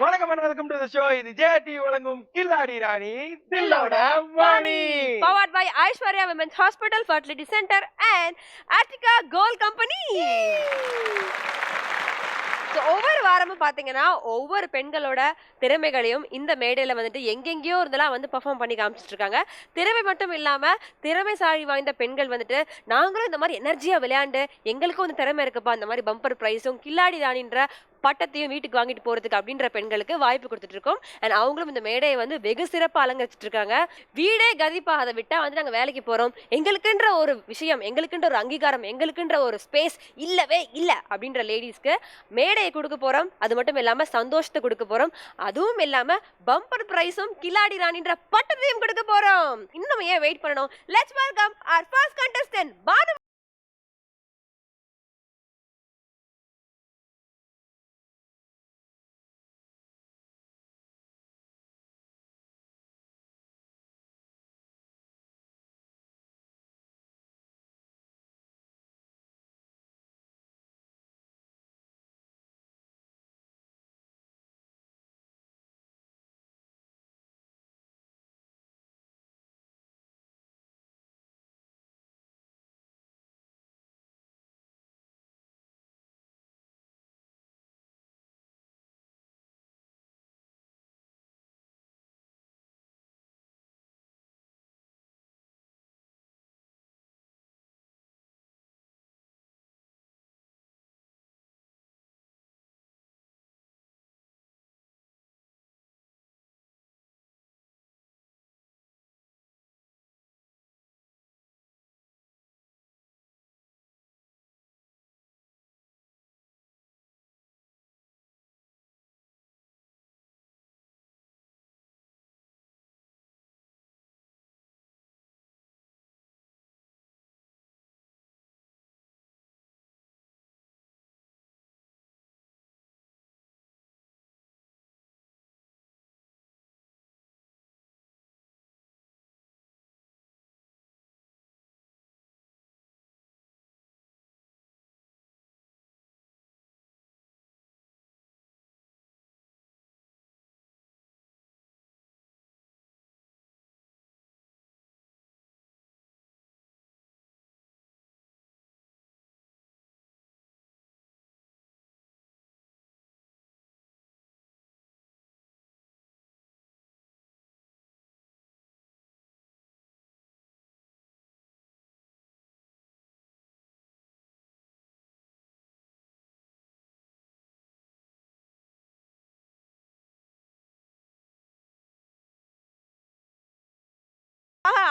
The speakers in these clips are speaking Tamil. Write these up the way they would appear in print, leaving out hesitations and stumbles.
வணக்கம் and welcome to the show. இது ஜேடி வழங்கும் கில்லாடி ராணி தில்லோட Vani. Powered by Aishwarya Women's Hospital Fertility Center and Attica Gold Company. ஒவ்வொரு வாரமும் பாத்தீங்கன்னா ஒவ்வொரு பெண்களோட திறமைகளையும் இந்த மேடையில வந்துட்டு எங்கெங்கயோ இருந்தெல்லாம் வந்து பெர்ஃபார்ம் பண்ணி காமிச்சிட்டு இருக்காங்க. திறமை மட்டும் இல்லாம திறமைசாலி வாய்ந்த பெண்கள் வந்துட்டு நாங்களும் இந்த மாதிரி எனர்ஜியா விளையாண்டு எங்களுக்கும் வந்து திறமை இருக்குப்பா, இந்த மாதிரி பம்பர் பிரைஸும் கில்லாடி ராணின்ற பட்டத்தையும் வீட்டுக்கு வாங்கிட்டு போறதுக்கு அப்படின்ற பெண்களுக்கு வாய்ப்பு கொடுத்துட்டு இருக்கோம். அண்ட் அவங்களும் இந்த மேடையை வந்து வெகு சிறப்பாக அலங்கரிச்சிட்டு இருக்காங்க. வீடே கதிப்பா அதை விட்டா வந்து நாங்க வேலைக்கு போறோம், எங்களுக்குன்ற ஒரு விஷயம், எங்களுக்குன்ற ஒரு அங்கீகாரம், எங்களுக்குன்ற ஒரு ஸ்பேஸ் இல்லவே இல்லை அப்படின்ற லேடிஸ்க்கு மேடையை கொடுக்க போறோம். அது மட்டும் இல்லாம சந்தோஷத்தை கொடுக்க போறோம். அதுவும் இல்லாம பம்பர் பிரைஸும் கில்லாடி ராணின்ற பட்டத்தையும் கொடுக்க போறோம். இன்னும் ஏன் வெயிட் பண்ணணும்? Let's welcome our first contestant Banu.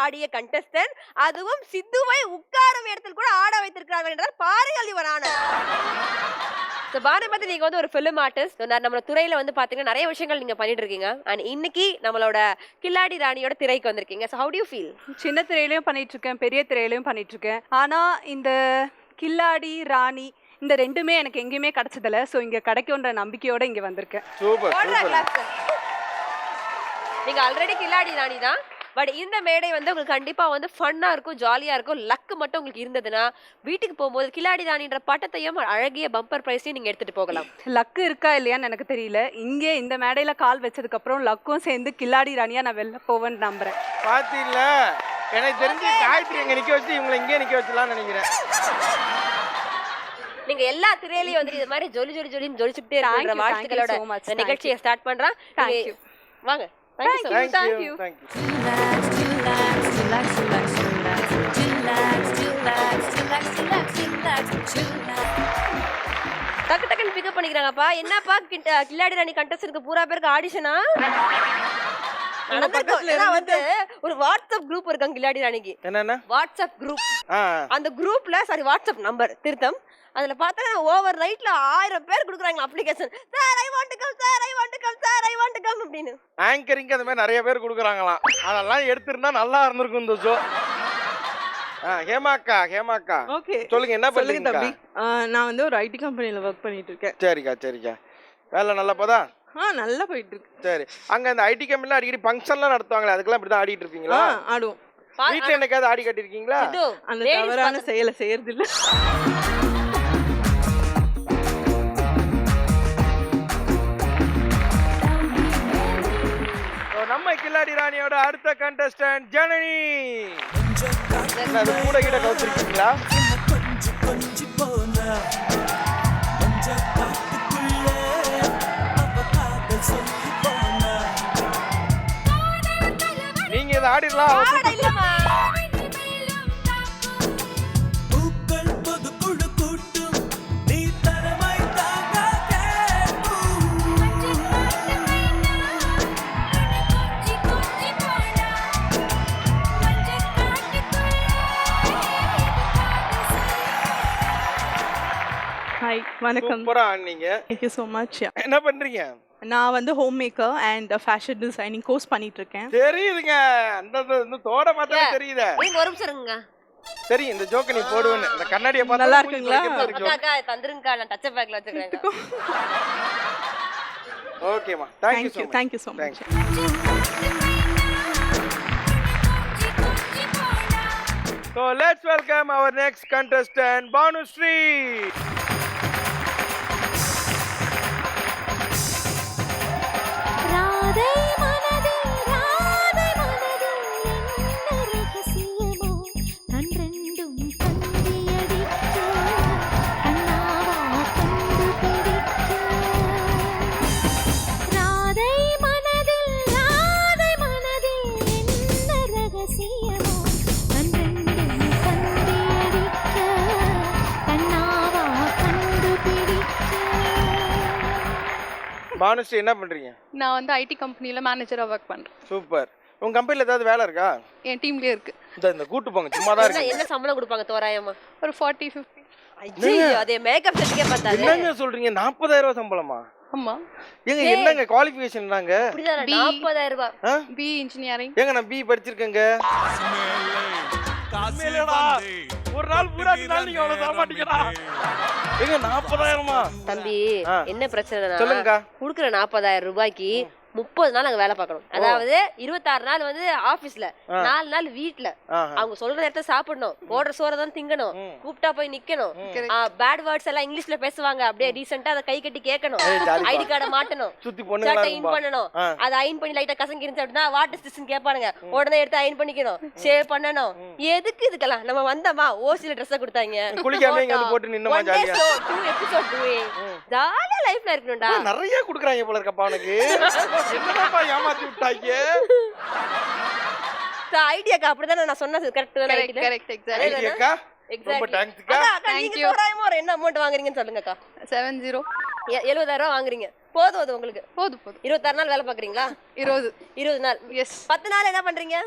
ஆடிய கண்டஸ்டன்ட், அதுவும் சித்துவை உட்காரும் இடத்தில் கூட ஆட வைத்திருக்கிறார்கள் என்றால் பாருங்கள் இவர் ஆனந்த். பானு பத்தி நீங்க வந்து ஒரு ஃபிலிம் ஆர்டிஸ்ட், நம்மளோட துறையில வந்து பாத்தீங்கன்னா நிறைய விஷயங்கள் நீங்க பண்ணிட்டு இருக்கீங்க. அண்ட் இன்னைக்கு நம்மளோட கில்லாடி ராணியோட திரைக்கு வந்திருக்கீங்க. So how do you feel? சின்ன திரையிலையும் பண்ணிட்டு இருக்கேன், பெரிய திரையிலையும் பண்ணிட்டு இருக்கேன். ஆனா இந்த கில்லாடி ராணி இந்த ரெண்டுமே எனக்கு எங்கேயுமே கிடைச்சதில்ல. ஸோ இங்க கிடைக்கும்ன்ற நம்பிக்கையோட இங்க வந்திருக்கேன். சூப்பர். நீங்க ஆல்ரெடி கில்லாடி ராணி தான், பட் இந்த மேடை வந்து உங்களுக்கு கண்டிப்பா வந்து ஃபன்னா இருக்கும், ஜாலியா இருக்கும். லக்கு மட்டும் உங்களுக்கு இருந்ததுன்னா வீட்டுக்கு போகும்போது கில்லாடி ராணின்ற பட்டத்தையும் அழகிய பம்பர் பிரைஸையும் நீங்க எடுத்துட்டு போகலாம். லக்கு இருக்கா இல்லையான்னு எனக்கு தெரியல. இங்கே இந்த மேடையில கால் வச்சதுக்கு அப்புறம் லக்கும் சேர்ந்து கில்லாடி ராணியா நான் வெளில போவேன்னு நம்புறேன். பாத்தீங்கள, எனக்கு தெரிஞ்சு காயத்ரி எங்க நிக்க வச்சு இவங்களை இங்கே நிக்க வச்சலாம்னு நினைக்கிறேன். நீங்க எல்லா திரையிலையும் வந்து இது மாதிரி ஜொலி ஜொலி ஜொலின்னு ஜொலிச்சுட்டே இருக்கிற வாழ்த்துக்களோட நிகழ்ச்சியை ஸ்டார்ட் பண்றேன். வாங்க. Thank you. டக்கு டக்குன்னு பிக்கப் பண்ணிக்கிறாங்கப்பா. என்னப்பா கில்லாடி ராணி கண்டஸ்டன்ட்க்கு பூரா பேருக்கு ஆடிஷனா? வந்து ஒரு வாட்ஸ்அப் குரூப் இருக்காங்க கில்லாடி ராணிக்கு. என்னன்னா வாட்ஸ்அப் குரூப். அந்த குரூப்ல வாட்ஸ்அப் நம்பர் திருத்தம், அதுல பார்த்தா ஓவர் நைட்ல 1000 பேர் கொடுக்குறாங்க application. Sir I want to come, sir I want to come, sir I want to come அப்படின்னு. ஆங்கரிங் அந்த மாதிரி நிறைய பேர் கொடுக்குறாங்களாம். அதெல்லாம் எடுத்துருந்தா நல்லா இருந்திருக்கும் இந்த ஷோ. ஹேமாக்கா ஓகே சொல்லுங்க, என்ன பண்ணுங்க தம்பி? நான் வந்து ஒரு ஐடி கம்பெனில வர்க் பண்ணிட்டு இருக்கேன். சரிக்கா. வேலை நல்லா போதா? நல்லா போயிட்டு இருக்கு. சரி, அங்க இந்த ஐடி கம்பெனில அடிக்கடி ஃபங்க்ஷன்லாம் நடத்துவாங்களே, அதுக்கெல்லாம் இப்படி தான் ஆடிட்டு இருப்பீங்களா? ஆடுவோம். வீட்ல என்னைக்காவது ஆடி கட்டிருக்கீங்களா? அந்த தவறான செயலை செய்யறது இல்ல. கில்லாடி ராணியோட அடுத்த கண்டஸ்டன்ட் ஜனனி. அது கூட கிட்ட கவுத்திருக்கீங்களா? நீங்க இதை ஆடிடலாம். ஹாய் வணக்கம். சூப்பரா ஆடுனீங்க. Thank you so much. என்ன பண்றீங்க? நான் வந்து home maker and fashion designing course பண்ணிட்டு இருக்கேன். தெரியுதுங்க, அந்த தோட பார்த்தாலே தெரியுதே. நீங்க ஒரு நிமிஷம் இருங்க. சரி, இந்த ஜோக்க நீ போடுவேன்னு இந்த கண்ணாடியை பார்த்தா நல்லா இருக்குங்களா? அக்கா தந்துருங்கக்கா, நான் டச் பேக்ல வச்சிருக்கேன். ஓகேமா, thank you. Thank you so much. So let's welcome our next contestant, Banushree. ராதை மனதில் என்ன ரகசியமோ கண்ரெண்டும் கந்தியடிக்க கண்ணாவா கண்டுபிடிக்க. ராதை மனதில் என்ன ரகசியமோ கண்ரெண்டும் கந்தியடிக்க கண்ணாவா கண்டுபிடிக்க. பானுஸ்ரீ, என்ன பண்றீங்க? நான் வந்து ஐடி கம்பெனியில் மேனேஜராக ஒர்க் பண்ணுறேன். சூப்பர். உங்க கம்பெனில ஏதாவது வேலை இருக்கா? என் டீம்லேயே இருக்கு. இந்த கூட்டு போங்க, சும்மா தான் இருக்கு. என்ன சம்பளம் கொடுப்பாங்க தோராயமா? ஒரு 40-50. ஐயோ, அதே மேக்கப் செட்டுக்கே பார்த்தாரு. என்னங்க சொல்றீங்க? 40,000 ரூபாய் சம்பளமா? ஆமாம். ஏங்க என்னங்க குவாலிஃபிகேஷன் நாங்க? அப்படிதான் 40,000 ரூபாய். B engineering. ஏங்க நான் பி படிச்சிருக்கேங்க. ஒரு நாள் பூரா நாள் நீங்க அவ்வளவு சாமாட்டீங்கடா. ஏங்க 40,000மா? தம்பி, என்ன பிரச்சனைனா சொல்லுங்க. குடுக்குற 40,000 ரூபாய்க்கு 30 நாள் நாங்க வேலை பார்க்கணும். அதாவது 26 நாள் வந்து ஆபீஸ்ல, 4 நாள் வீட்ல. அவங்க சொல்ற நேரத்தை சாப்பிடணும், போடுற சோறை தான் திங்கணும், கூப்பிட்டா போய் நிக்கணும், பேட் வேர்ட்ஸ் எல்லாம் இங்கிலீஷ்ல பேசுவாங்க, அப்படியே டீசென்ட்டா அதை கை கட்டி கேட்கணும், ஐடி கார்டை மாட்டணும், சுத்தி பொண்ணுங்களா இன் பண்ணணும், அதை அயன் பண்ணி லைட்டா கசங்கி இருந்துச்சு அப்படின்னா வாட் இஸ் திஸ்ன்னு கேட்பானுங்க, உடனே எடுத்து அயன் பண்ணிக்கணும், ஷேவ் பண்ணணும். எதுக்கு இதுக்கெல்லாம்? நம்ம வந்தோமா ஓசில ட்ரெஸ் கொடுத்தாங்க, குளிக்காம இங்க வந்து போட்டு நின்னமா ஜாலியா 2 எபிசோட் டூயிங் ஜாலியா லைஃப்ல இருக்கணும்டா. நிறைய குடுக்குறாங்க போல இருக்கப்பா உனக்கு. என்னடா ஏமாத்தி விட்டாங்க? ஐடியாக்கா அப்படிதானே நான் சொன்னது கரெக்ட் தானே? Correct exactly. ஐடியாக்கா ரொம்ப தேங்க்ஸ்க்கா. நீங்க தோராயமா ஒரு என்ன அமௌண்ட் வாங்குறீங்கன்னு சொல்லுங்கக்கா. 70. 70,000 ரூபாய் வாங்குறீங்க. போதும் அது உங்களுக்கு? போதும். 26 நாள் வேலை பாக்குறீங்களா? 20 நாள். எஸ். 10 நாள் என்ன பண்றீங்க?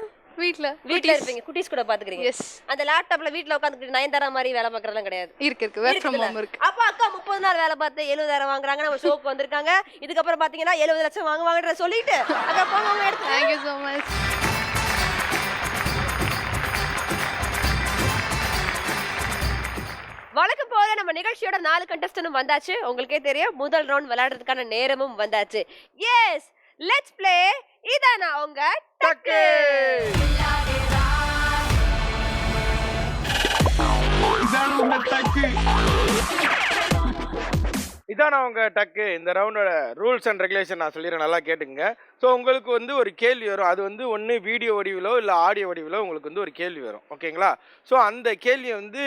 வீட்ல இருப்பீங்க, குட்டீஸ் கூட பாத்துக்கிறீங்க. எஸ். அந்த லேப்டாப்ல வீட்ல உட்கார்ந்துட்டு நயன்தாரா மாதிரி வேலை பாக்குறதெல்லாம் கிடையாது. இருக்கு ஒர்க் ஃப்ரம் ஹோம் இருக்கு. அப்ப அக்கா 30 நாள் வேலை பார்த்து 70,000 வாங்குறாங்க. நம்ம ஷோக்கு வந்திருக்காங்க. இதுக்கப்புறம் பாத்தீங்கன்னா 70 லட்சம் வாங்குவாங்கன்ற சொல்லிட்டு அக்கா போங்க எடுத்து. Thank you so much. வழக்கம் போல நம்ம நிகழ்ச்சியோட 4 கண்டஸ்டன்டும் வந்தாச்சு. உங்களுக்கே தெரியும், முதல் ரவுண்ட் விளையாடுறதுக்கான நேரமும் வந்தாச்சு. Yes, let's play. இதானா உங்க டக்கு. இதான் உங்க டக்கு. இந்த ரவுண்டோட ரூல்ஸ் அண்ட் ரெகுலேஷன் நான் சொல்லிடுறேன், நல்லா கேட்டுங்க. ஸோ உங்களுக்கு வந்து ஒரு கேள்வி வரும். அது வந்து ஒன்று வீடியோ வடிவிலோ இல்லை ஆடியோ வடிவிலோ உங்களுக்கு வந்து ஒரு கேள்வி வரும். ஓகேங்களா? ஸோ அந்த கேள்வியை வந்து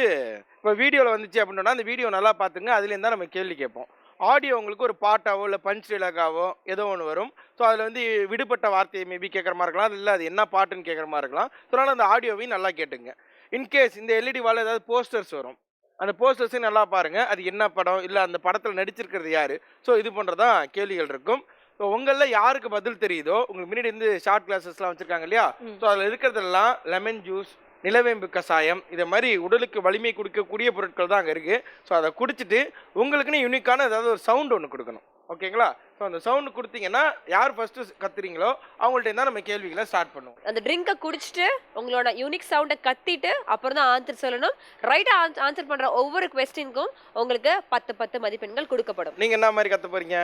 இப்போ வீடியோவில் வந்துச்சு அப்படின்னா அந்த வீடியோ நல்லா பார்த்துங்க. அதுலேருந்து தான் நம்ம கேள்வி கேட்போம். ஆடியோ உங்களுக்கு ஒரு பாட்டாவோ இல்லை பஞ்ச் டைலாகாவோ ஏதோ ஒன்று வரும். ஸோ அதில் வந்து விடுபட்ட வார்த்தையை மேபி கேட்குற மாதிரி இருக்கலாம், இல்லை அது என்ன பாட்டுன்னு கேட்குற மாதிரி இருக்கலாம். ஸோ அதனால் அந்த ஆடியோவையும் நல்லா கேட்டுங்க. இன்கேஸ் இந்த எல்இடி வால் ஏதாவது போஸ்டர்ஸ் வரும், அந்த போஸ்டர்ஸையும் நல்லா பாருங்கள். அது என்ன படம், இல்லை அந்த படத்தில் நடிச்சிருக்கிறது யார். ஸோ இது போன்றதான் கேள்விகள் இருக்கும். ஸோ உங்களில் யாருக்கு பதில் தெரியுதோ, உங்களுக்கு முன்னாடி வந்து ஷார்ட் கிளாஸஸ்லாம் வச்சுருக்காங்க இல்லையா, ஸோ அதில் இருக்கிறதெல்லாம் லெமன் ஜூஸ், நிலவேம்பு கசாயம், இதை மாதிரி உடலுக்கு வலிமை கொடுக்கக்கூடிய பொருட்கள் தான் அங்கே இருக்குது. ஸோ அதை குடிச்சிட்டு உங்களுக்குன்னு யூனிக்கான ஏதாவது ஒரு சவுண்ட் ஒன்று கொடுக்கணும். ஓகேங்களா? ஸோ அந்த சவுண்டு கொடுத்தீங்கன்னா யார் ஃபர்ஸ்ட்டு கத்துறீங்களோ அவங்கள்ட்ட தான் நம்ம கேள்விகளை ஸ்டார்ட் பண்ணுவோம். அந்த ட்ரிங்கை குடிச்சிட்டு உங்களோட யூனிக் சவுண்டை கத்திட்டு அப்புறம் தான் ஆன்சர் சொல்லணும். ரைட்டாக ஆன்சர் பண்ணுற ஒவ்வொரு கொஸ்டினுக்கும் உங்களுக்கு 10 மதிப்பெண்கள் கொடுக்கப்படும். நீங்கள் என்ன மாதிரி கற்று போகிறீங்க?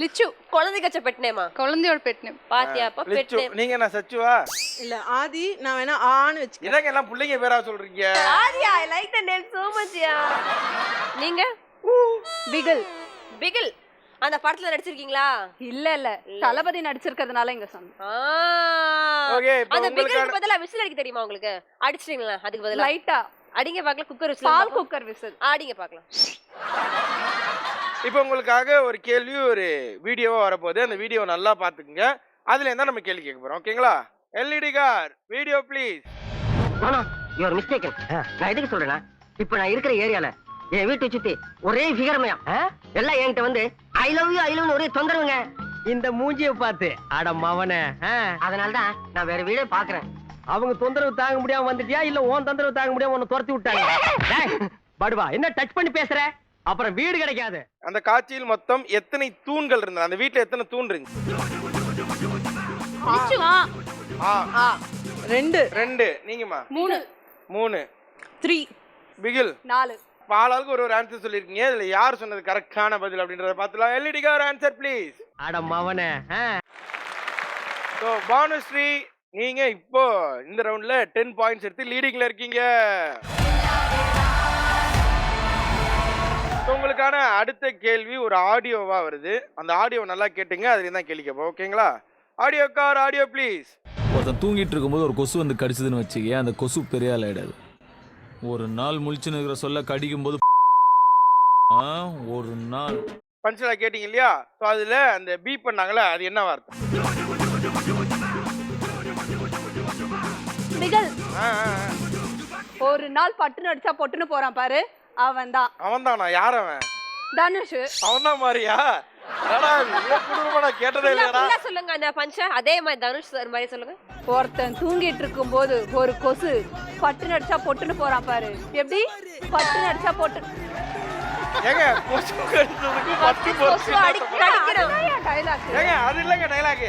லிச்சு. குழந்தைக்கு வச்ச பெட் நேமா? குழந்தையோட பெட் நேம். பாத்தியா? அப்ப பெட் நேம். நீங்க என்ன சச்சுவா? இல்ல ஆதி. நான் வேணா ஆன்னு வெச்சுக்கிறேன். இதங்க எல்லாம் பிள்ளைங்க பேரா சொல்றீங்க. ஆதியா, I like the name so much யா. நீங்க? பிகில். பிகில். அந்த படத்துல நடிச்சிருக்கீங்களா? இல்ல தளபதி நடிச்சிருக்கிறதுனால இங்க சொன்னேன். ஓகே இப்போ அந்த உங்களுக்கான பிகிலுக்கு பதிலா விசில் அடிக்க தெரியுமா உங்களுக்கு? அடிச்சிட்டீங்களா அதுக்கு பதிலா? லைட்டா அடிங்க பார்க்கலாம். Cooker whistle. பால் குக்கர் விசில். அடிங்க பார்க்கலாம். இப்போ உங்களுக்காக ஒரு கேள்வி ஒரு வீடியோவா வரப்போகுது. அந்த வீடியோ நல்லா பார்த்துக்குங்க. அதுல இருந்தா நம்ம கேள்வி கேட்க போறோம். ஓகேங்களா? LED car video please. You are mistaken. நான் எதுக்கு சொல்றேன்னா, இப்போ நான் இருக்கிற ஏரியால என் வீட்டை சுத்தி ஒரே ஃபிகர்மயா எல்லாம் என்கிட்ட வந்து ஐ லவ் யூ ஒரே தொந்தரவுங்க. இந்த மூஞ்சிய பார்த்து அட மவனே. அதனாலதான் நான் வேற வீடே பாக்குறேன். அவங்க தொந்தரவு தாங்க முடியாம வந்துட்டியா இல்ல உன் தொந்தரவு தாங்க முடியாம உன்னை துரத்தி விட்டாங்க? டேய், படுவா என்ன டச் பண்ணி பேசுற? அப்புறம் வீடு கிடைக்காது. அந்த காட்சியில் மொத்தம் எத்தனை தூண்கள் இருந்தது? அந்த வீட்ல எத்தனை தூண் இருந்துச்சு? ஆ 2. நீங்கம்மா? 3. 3 பிகில் 4. பாலாளுக்கு ஒரு ஆன்சர் சொல்லிருக்கீங்க. இதுல யார் சொன்னது கரெக்டான பதில் அப்படின்றத பார்த்துலாம். LED car answer please. அட மவனே. ஸோ பானுஸ்ரீ நீங்க இப்போ இந்த ரவுண்ட்ல 10 பாயிண்ட்ஸ் எடுத்து லீடிங்ல இருக்கீங்க. So, உங்களுக்கான அடுத்த கேள்வி ஒரு ஆடியோவா வருது. அந்த ஆடியோ நல்லா கேட்டுங்க. அதுல தான் கேள்வி கேட்போம். ஓகேங்களா? Audio car audio please. ஒருத்தன் தூங்கிட்டு இருக்கும்போது ஒரு கொசு வந்து கடிச்சதுன்னு வச்சுக்க, அந்த கொசு பெரிய ஆள் ஆயிடாது. ஒரு நாள் முழிச்சுன்னு இருக்கிற சொல்ல கடிக்கும்போது ஒரு நாள் பஞ்சில் கேட்டீங்க இல்லையா? ஸோ அதுல அந்த பீ பண்ணாங்களே அது என்ன வார்த்தை? பிகல். ஆ, ஆ, ஆ. ஒரு நாள் பட்டுன்னு அடிச்சா பொட்டுன்னு போறான் பாரு, அவன்தான். அவன் தானா? யார் அவன்? தனுஷ். அவன் தான் மாதிரியா? கேட்டதே இல்லையா? சொல்லுங்க அந்த பஞ்ச அதே மாதிரி தனுஷ் சார் மாதிரி சொல்லுங்க. ஒருத்தன் தூங்கிட்டு இருக்கும் போது ஒரு கொசு பட்டுன்னு அடிச்சா பொட்டுன்னு போறான் பாரு. எப்படி? பட்டுன்னு அடிச்சா பொட்டு. ஏங்க கொசு கடிச்சதுக்கு பட்டு கொசு அடிக்கணும். ஏங்க அது இல்லங்க டயலாக்.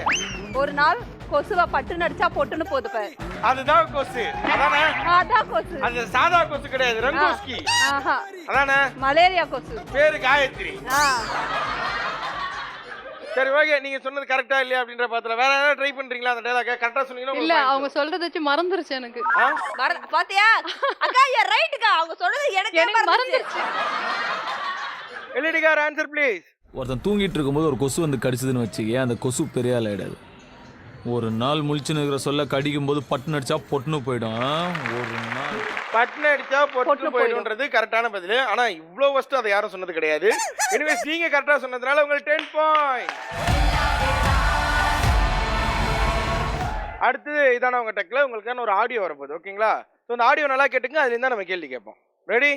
ஒரு நாள் கொசுவை பட்டுன்னு அடிச்சா பொட்டுன்னு போகுது பாரு. அதுதான் கொசு. அதானே? அதான் கொசு. அது சாதா கொசு கிடையாது, ரங்கோஸ்கி. ஆஹா. அதானே? மலேரியா கொசு. பேரு காயத்ரி. ஆ. சரி ஓகே, நீங்க சொன்னது கரெக்டா இல்லையா அப்படின்ற பாத்துல வேற ஏதாவது ட்ரை பண்றீங்களா? அந்த டயலாக் கரெக்டா சொன்னீங்கன்னா இல்ல அவங்க சொல்றத வச்சு மறந்துருச்சு எனக்கு. பாத்தியா அக்கா? யூ ரைட்க்கா. அவங்க சொல்றது எனக்கு மறந்துருச்சு. LED car answer please. ஒருத்தன் தூங்கிட்டு இருக்கும்போது ஒரு கொசு வந்து கடிச்சதுன்னு வச்சுக்க, அந்த கொசு பெரிய ஆள் ஆயிடாது. ஒரு நாள் முழிச்சுன்னு இருக்கிற சொல்ல கடிக்கும்போது பட்டுன்னு அடிச்சா பொட்டுன்னு போயிடும். ஒரு நாள் பட்டன் அடிச்சா பொட்டு போயிடும்ன்றது கரெக்டான பதில். ஆனா இவ்ளோ ஃபர்ஸ்ட் அதை யாரும் சொன்னது கிடையாது. எனிவேஸ் நீங்க கரெக்டா சொன்னதுனால உங்களுக்கு 10 பாயிண்ட். அடுத்து இதான உங்க டெக்ல உங்களுக்கான ஒரு ஆடியோ வரப்போகுது. ஓகேங்களா? ஸோ அந்த ஆடியோ நல்லா கேட்டுங்க. அதுல இருந்தா நம்ம கேள்வி கேட்போம். Ready?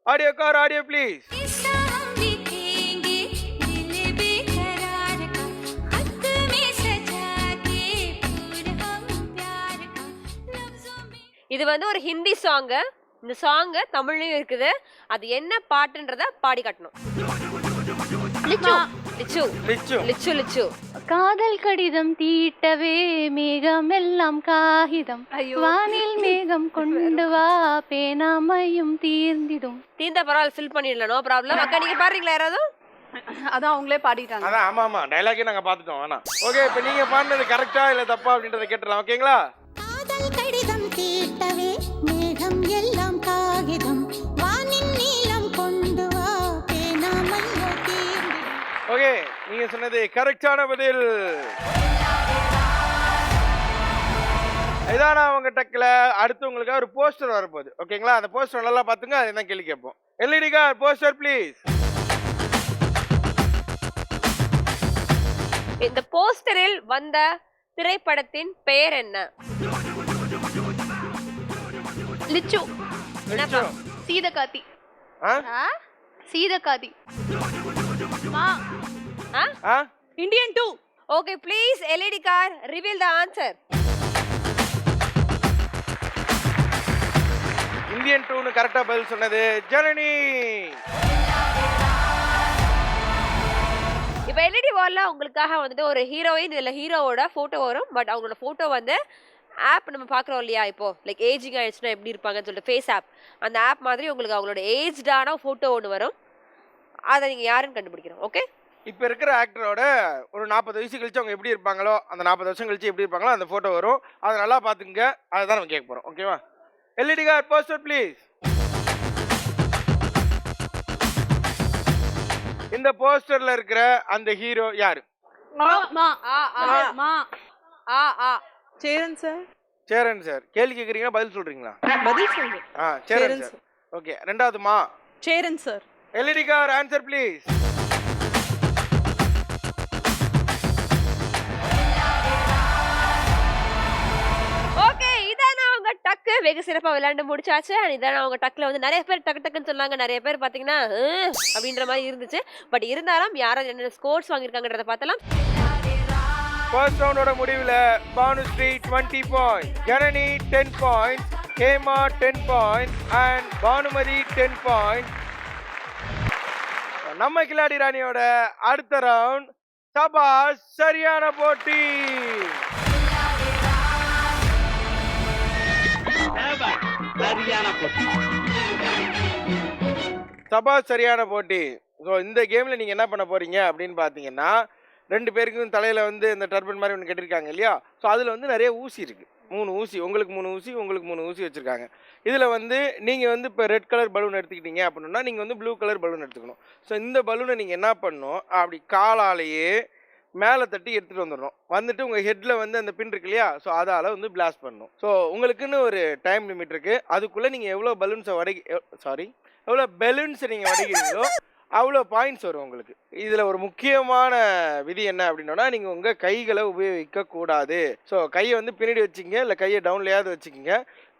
Audio car audio please. இது வந்து ஒரு ஹிந்தி சாங். இந்த சாங் தமிழ்லயும் இருக்குது. அது என்ன பாட்டுன்றத பாடி காட்டணும். லிச்சு லிச்சு லிச்சு லிச்சு லிச்சு. காதல் கடிதம் தீட்டவே மேகம் எல்லாம் காகிதம், வானில் மேகம் கொண்டு வா பேனாமையும் தீர்ந்திடும். தீர்ந்த பரவாயில்ல, ஃபில் பண்ணிடலாம். No problem. அக்கா நீங்க பாடுறீங்களா யாராவது? அதான் அவங்களே பாடிட்டாங்க. அதான் ஆமா டயலாக்கே நாங்க பாத்துட்டோம். வேணாம். ஓகே, இப்போ நீங்க பாடுனது கரெக்டா இல்ல தப்பா அப்படின்றத கேட்டலாம். ஓகேங்களா? காதல் கடிதம் தீட்டவே மேகம் எல்லாம் காகிதம், வானின் நீலம் கொண்டு வா பேனாமையோ தீர்ந்திடும். ஓகே, நீங்க சொன்னது கரெக்டான பதில். இதான உங்க டக்ல அடுத்து உங்களுக்கு ஒரு போஸ்டர் வரப்போகுது. ஓகேங்களா? அந்த போஸ்டர் நல்லா பாத்துங்க. அது என்ன கேள்வி கேட்போம். LED car poster please. இந்த போஸ்டரில் வந்த திரைப்படத்தின் பெயர் என்ன? லிச்சு. லிச்சு. சீதகாதி. ஆ? சீதகாதி. ஆ? Indian 2. Okay please LED car reveal the answer. Indian 2னு கரெக்டா பதில் சொன்னது ஜனனி. இப்போ எல்இடி வால்ல உங்களுக்காக வந்துட்டு ஒரு ஹீரோயின் இல்ல ஹீரோவோட போட்டோ வரும். பட் அவங்களோட போட்டோ வந்து ஆப் நம்ம பார்க்குறோம் இல்லையா? இப்போ லைக் ஏஜிங் ஆயிடுச்சுன்னா எப்படி இருப்பாங்கன்னு சொல்லிட்டு ஃபேஸ் ஆப், அந்த ஆப் மாதிரி உங்களுக்கு அவங்களோட ஏஜ்டான ஃபோட்டோ ஒன்று வரும். அதை நீங்கள் யாருன்னு கண்டுபிடிக்கிறோம். ஓகே? இப்போ இருக்கிற ஆக்டரோட ஒரு 40 வயசு கழிச்சு அவங்க எப்படி இருப்பாங்களோ, அந்த 40 வருஷம் கழிச்சு எப்படி இருப்பாங்களோ அந்த ஃபோட்டோ வரும். அதை நல்லா பார்த்துங்க. அதை தான் நம்ம கேட்க போகிறோம். ஓகேவா? LED car poster please. இந்த போஸ்டர்ல இருக்கிற அந்த ஹீரோ யாரு? சேரன் சார். சேரன் சார். கேள்வி கேக்குறீங்களா பதில் சொல்றீங்களா? பதில் சொல்லுங்க. சேரன் சார். ஓகே, ரெண்டாவது மா. Cheran sir. LED car answer please. Okay, இதான அவங்க டக்கு வெகு சிறப்பா விளையாண்டு முடிச்சாச்சு. அண்ட் இதான அவங்க டக்குல வந்து நிறைய பேர் டக்கு டக்குன்னு சொன்னாங்க. நிறைய பேர் பாத்தீங்கன்னா அப்படின்ற மாதிரி இருந்துச்சு. பட் இருந்தாலும் யாரும் என்ன ஸ்கோர்ஸ் வாங்கியிருக்காங்கன்றத பார்த்தலாம். ஃபர்ஸ்ட் ரவுண்டோட முடிவுல Banushree 20 points, Janani 10 points, Hema 10 points and Banumathi 10 points. நம்ம கில்லாடி ராணியோட அடுத்த ரவுண்ட் சபாஸ் சரியான போட்டி. சபாஸ் சரியான போட்டி. ஸோ இந்த கேம்ல நீங்க என்ன பண்ண போறீங்க அப்படின்னு பாத்தீங்கன்னா, 2 பேருக்கும் தலையில வந்து இந்த டர்பன் மாதிரி ஒன்று கட்டிருக்காங்க இல்லையா? ஸோ அதில் வந்து நிறைய ஊசி இருக்கு. 3 ஊசி, உங்களுக்கு 3 ஊசி, உங்களுக்கு 3 ஊசி வச்சிருக்காங்க. இதில் வந்து நீங்கள் வந்து இப்போ ரெட் கலர் பலூன் எடுத்துக்கிட்டீங்க அப்படின்னா நீங்கள் வந்து ப்ளூ கலர் பலூன் எடுத்துக்கணும். ஸோ இந்த பலூனை நீங்கள் என்ன பண்ணணும், அப்படி காலாலேயே மேலே தட்டி எடுத்துகிட்டு வந்துடணும். வந்துட்டு உங்கள் ஹெட்டில் வந்து அந்த பின் இருக்கு இல்லையா? ஸோ அதால் வந்து பிளாஸ்ட் பண்ணணும். ஸோ உங்களுக்குன்னு ஒரு டைம் லிமிட் இருக்குது. அதுக்குள்ளே நீங்கள் எவ்வளோ பலூன்ஸை எவ்வளோ பெலூன்ஸை நீங்கள் வடிக்கிறீங்களோ அவ்வளோ பாயிண்ட்ஸ் வரும் உங்களுக்கு. இதில் ஒரு முக்கியமான விதி என்ன அப்படின்னா, நீங்கள் உங்கள் கைகளை உபயோகிக்கக்கூடாது. ஸோ கையை வந்து பின்னாடி வச்சுக்கிங்க, இல்லை கையை டவுன்லையாவது வச்சுக்கிங்க.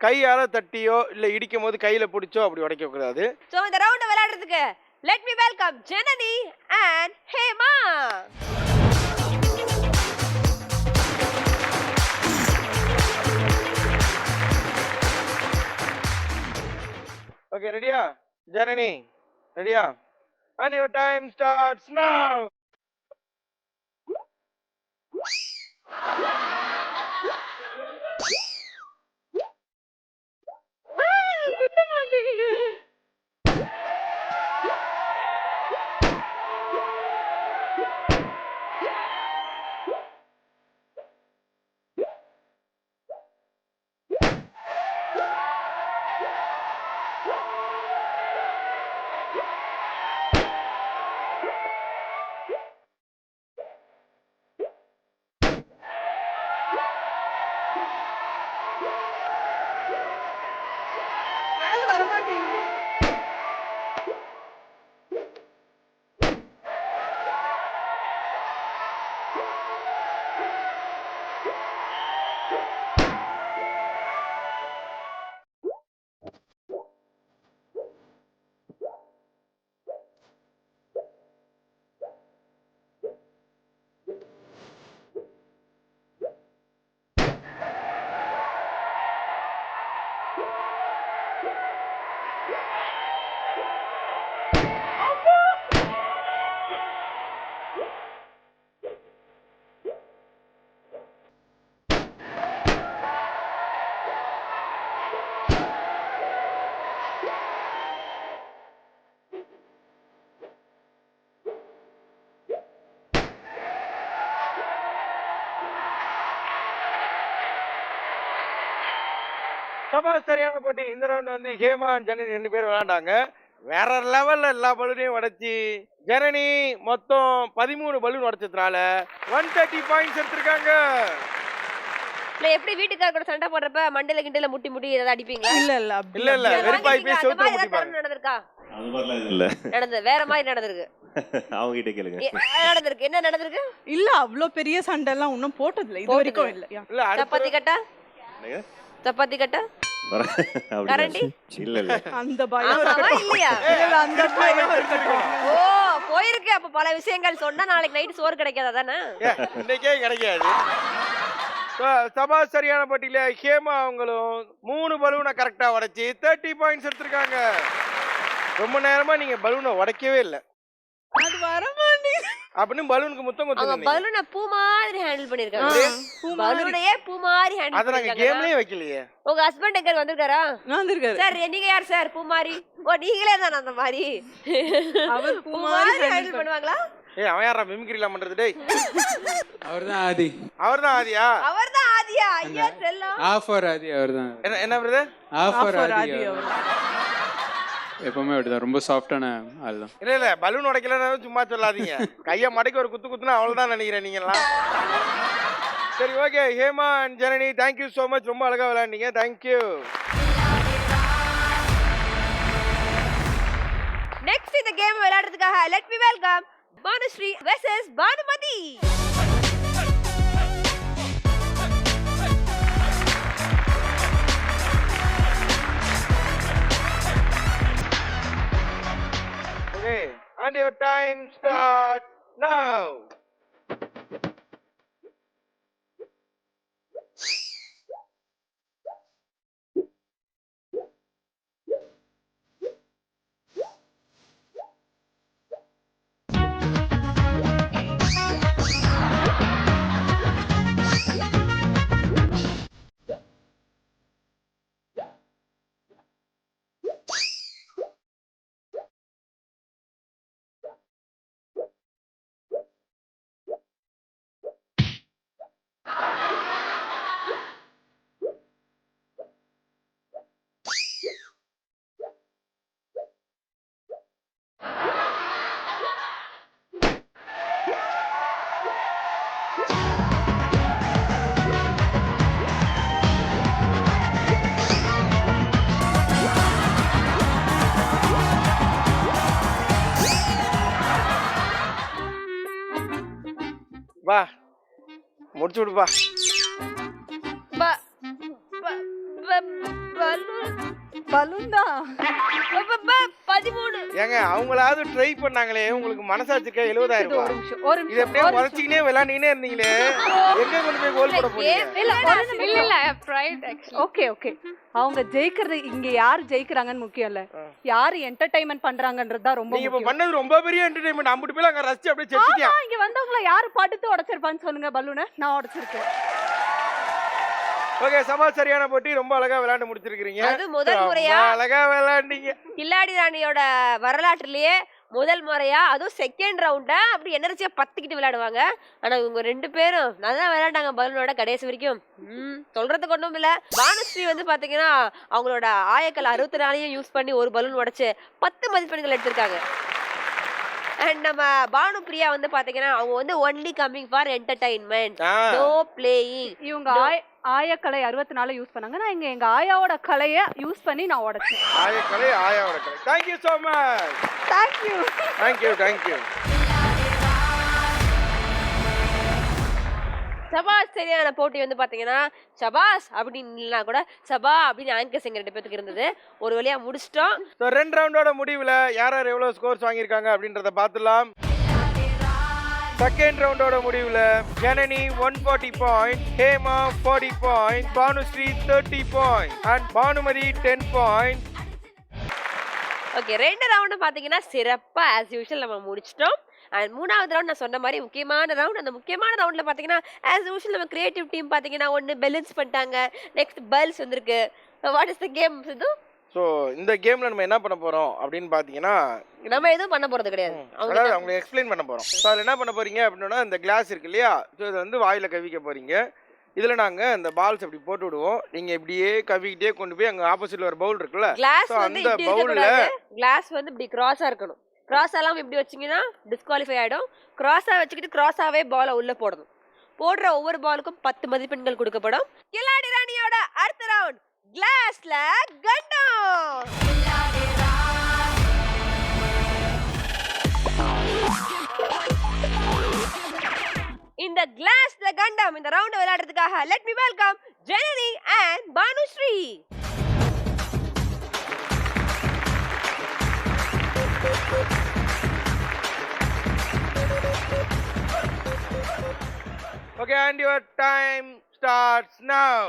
கையால் தட்டியோ இல்லை இடிக்கும் போது கையில் பிடிச்சோ அப்படி உடைக்கக்கூடாது. ஸோ இந்த ரவுண்டை விளையாடுறதுக்கு let me welcome Janani and Hema. Okay, ரெடியா ஜனனி? ரெடியா? And your time starts now. சபாஸ் சரியான போட்டி. இந்த ரவுண்ட் வந்து ஹேமா ஜனனி 2 பேர் விளையாண்டாங்க. வேற லெவல்ல எல்லா பலூனையும் உடைச்சி ஜனனி மொத்தம் 13 பலூன் உடைச்சதுனால 130 பாயிண்ட்ஸ் எடுத்திருக்காங்க. இல்ல எப்படி வீட்டுக்கார கூட சண்டை போடுறப்ப மண்டையில கிண்டையில முட்டி முட்டி ஏதாவது அடிப்பீங்களா? இல்ல வெறுப்பாய் போய் செவுத்துல முட்டிப்பாங்க. நடந்திருக்கா? அது மாதிரிலாம் இல்ல. நடந்தது வேற மாதிரி நடந்திருக்கு. அவங்க கிட்ட கேளுங்க. நடந்திருக்கு. என்ன நடந்திருக்கு? இல்ல அவ்ளோ பெரிய சண்டை எல்லாம் இன்னும் போட்டதில்ல இது வரைக்கும் இல்ல. இல்ல சப்பாத்தி கட்டா? சப்பாத்தி கட்டா? கரண்டி? இல்ல அந்த பயம் இல்லையா? இல்ல அந்த பயம் இருக்கட்டும். ஓ போயிருக்கு. அப்ப பல விஷயங்கள் சொன்னா நாளைக்கு நைட் சோறு கிடைக்காதா தானே? இன்னைக்கே கிடைக்காது. சபாஸ் சரியான போட்டியில ஹேமா அவங்களும் 3 பலூனை கரெக்டா உடைச்சி 30 பாயிண்ட்ஸ் எடுத்திருக்காங்க. ரொம்ப நேரமா நீங்க பலூனை உடைக்கவே இல்ல. அது வர மாட்டேங்குது. அப்படின்னு பலூனுக்கு முத்தம் அவங்க கொடுத்துருந்தீங்க. பலூனை பூ மாதிரி ஹேண்டில் பண்ணிருக்காங்க. பலூனையே பூ மாதிரி ஹேண்டில் அத நாங்க கேம்லயே வைக்கலையே. உங்க ஹஸ்பண்ட் எங்க வந்திருக்காரா? வந்திருக்காரு. சார் நீங்க யார் சார் பூ மாதிரி? ஓ நீங்களே தான அந்த மாதிரி. அவர் பூ மாதிரி ஹேண்டில் பண்ணுவாங்களா? ஏய் அவன் யாரா மிமிக்ரிலாம் பண்றது டேய்? அவர்தான் ஆதி. அவர்தான் ஆதியா? அவர்தான் ஆதியா? ஐயா செல்லம். ஆஃபர் ஆதி அவர்தான். என்ன பிரதர்? ஆஃபர் ஆதி. எப்பவுமே அப்படிதான் ரொம்ப சாஃப்டான ஆள் தான். இல்ல இல்ல பலூன் உடைக்கலன்னு சும்மா சொல்லாதீங்க. கையை மடக்கி ஒரு குத்து குத்துனா அவ்வளவுதான் நினைக்கிறேன் நீங்களாம். சரி okay Hema and Janani thank you so much, ரொம்ப அழகா விளையாண்டீங்க. தேங்க்யூ. நெக்ஸ்ட் இந்த கேம் விளையாடுறதுக்காக let me welcome Bhanushree versus Bhanumathi. Okay, and your time starts now. வா முடிச்சு விடுப்பா. பலூன் தான் 13. ஏங்க அவங்களாவது ட்ரை பண்ணாங்களே, உங்களுக்கு மனசாச்சுக்க 70,000 ஒரு ரூபாய். நிமிஷம் ஒரு இது எப்படியே உரைச்சிக்கினே விளையாண்டினே இருந்தீங்களே, எங்க கொண்டு போய் கோல் போட போறீங்க? ஓகே ஓகே அவங்க ஜெயிக்கிறது இங்க யார் ஜெயிக்கிறாங்கன்னு முக்கியம் இல்ல, யாரு என்டர்டைன்மெண்ட் பண்றாங்கன்றது தான் ரொம்ப நீங்க இப்ப முக்கியம். பண்ணது ரொம்ப பெரிய என்டர்டெயின்மெண்ட். அம்புட்டு போய் அங்க ரசிச்சு அப்படியே செத்துட்டியா? இங்க வந்தவங்கள யாரு படுத்து உடைச்சிருப்பான்னு சொல்லுங்க. பலூனை நான் உடைச்சிருக்கேன். ஓகே சவால் சரியான போட்டி, ரொம்ப அழகா விளையாண்டு முடிச்சிருக்கீங்க. அது முதல் முறையா அழகா விளையாண்டீங்க. கில்லாடி ராணியோட வரலாற்றிலேயே முதல் முறையா, அதுவும் செகண்ட் ரவுண்டா அப்படி எனர்ஜியா பத்துக்கிட்டு விளையாடுவாங்க. ஆனா இவங்க 2 பேரும் நல்லா விளையாண்டாங்க பலூனோட கடைசி வரைக்கும். சொல்றதுக்கு ஒண்ணும் இல்ல. பானுஸ்ரீ வந்து பாத்தீங்கன்னா அவங்களோட ஆயக்கல் 64 யூஸ் பண்ணி ஒரு பலூன் உடைச்சு 10 மதிப்பெண்கள் எடுத்திருக்காங்க. அண்ட் நம்ம பானு பிரியா வந்து பாத்தீங்கன்னா அவங்க வந்து only coming for entertainment, no playing. இவங்க ஆயக்கலை 64 யூஸ் பண்ணாங்க. நான் இங்க எங்க ஆயாவோட கலையை யூஸ் பண்ணி நான் உடைச்சேன். ஆயக்கலை ஆயாவோட கலை. Thank you so much. Thank you thank you thank you. சபாஸ் சரியான போட்டி வந்து பாத்தீங்கன்னா சபாஸ் அப்படின்னு கூட சபா அப்படின்னு ஆங்கர்ஸ் எங்க 2 பேருக்கு இருந்தது. ஒரு வழியா முடிச்சிட்டோம். ஸோ 2 ரவுண்டோட முடிவில் யார் யார் எவ்வளோ ஸ்கோர்ஸ் வாங்கியிருக்காங்க அப்படின்றத பார்த்துலாம். செகண்ட் ரவுண்டோட முடிவில் Janani 140 point, Hema 40 point, Banushree 30 point and Banumathi 10 point. Okay 2 round பாத்தீங்கன்னா சிறப்பா ஆஸ் யூஷுவல் நம்ம முடிச்சிட்டோம். அண்ட் 3வது ரவுண்ட் நான் சொன்ன மாதிரி முக்கியமான ரவுண்ட். அந்த முக்கியமான ரவுண்டில் பார்த்தீங்கன்னா ஆஸ் யூஷுவல் நம்ம கிரியேட்டிவ் டீம் பார்த்தீங்கன்னா ஒன்று பேலன்ஸ் பண்ணிட்டாங்க, நெக்ஸ்ட் பல்ஸ் வந்திருக்கு. வாட் இஸ் த கேம் இது? ஸோ இந்த கேமில் நம்ம என்ன பண்ண போகிறோம் அப்படின்னு பார்த்தீங்கன்னா நம்ம எதுவும் பண்ண போகிறது கிடையாது. அதாவது அவங்களுக்கு எக்ஸ்பிளைன் பண்ண போகிறோம். ஸோ அதில் என்ன பண்ண போகிறீங்க அப்படின்னா இந்த கிளாஸ் இருக்கு இல்லையா, ஸோ இதை வந்து வாயில் கவிக்க போகிறீங்க. இதில் நாங்கள் இந்த பால்ஸ் அப்படி போட்டு விடுவோம். நீங்கள் இப்படியே கவிக்கிட்டே கொண்டு போய் அங்கே ஆப்போசிட்டில் ஒரு பவுல் இருக்குல்ல, கிளாஸ் ஸோ வந்து அந்த இப்படி பவுலில் இருக்கக்கூடாது. கிளாஸ் வந்து இப்படி கிராஸாக இருக்கணும். கிராஸ் எல்லாம் இப்படி வச்சிங்கன்னா டிஸ்குவாலிஃபை ஆகிடும். கிராஸாக வச்சுக்கிட்டு கிராஸாகவே பாலை உள்ளே போடணும். போடுற ஒவ்வொரு பாலுக்கும் 10 மதிப்பெண்கள் கொடுக்கப்படும். கில்லாடி ராணியோட அடுத்த ரவுண்ட் கிளாஸ்ல கண்டம். இந்த கிளாஸ்ல கண்டம் இந்த ரவுண்ட் விளையாடுறதுக்காக let me welcome Janani and Bhanushree. Okay, and your time starts now.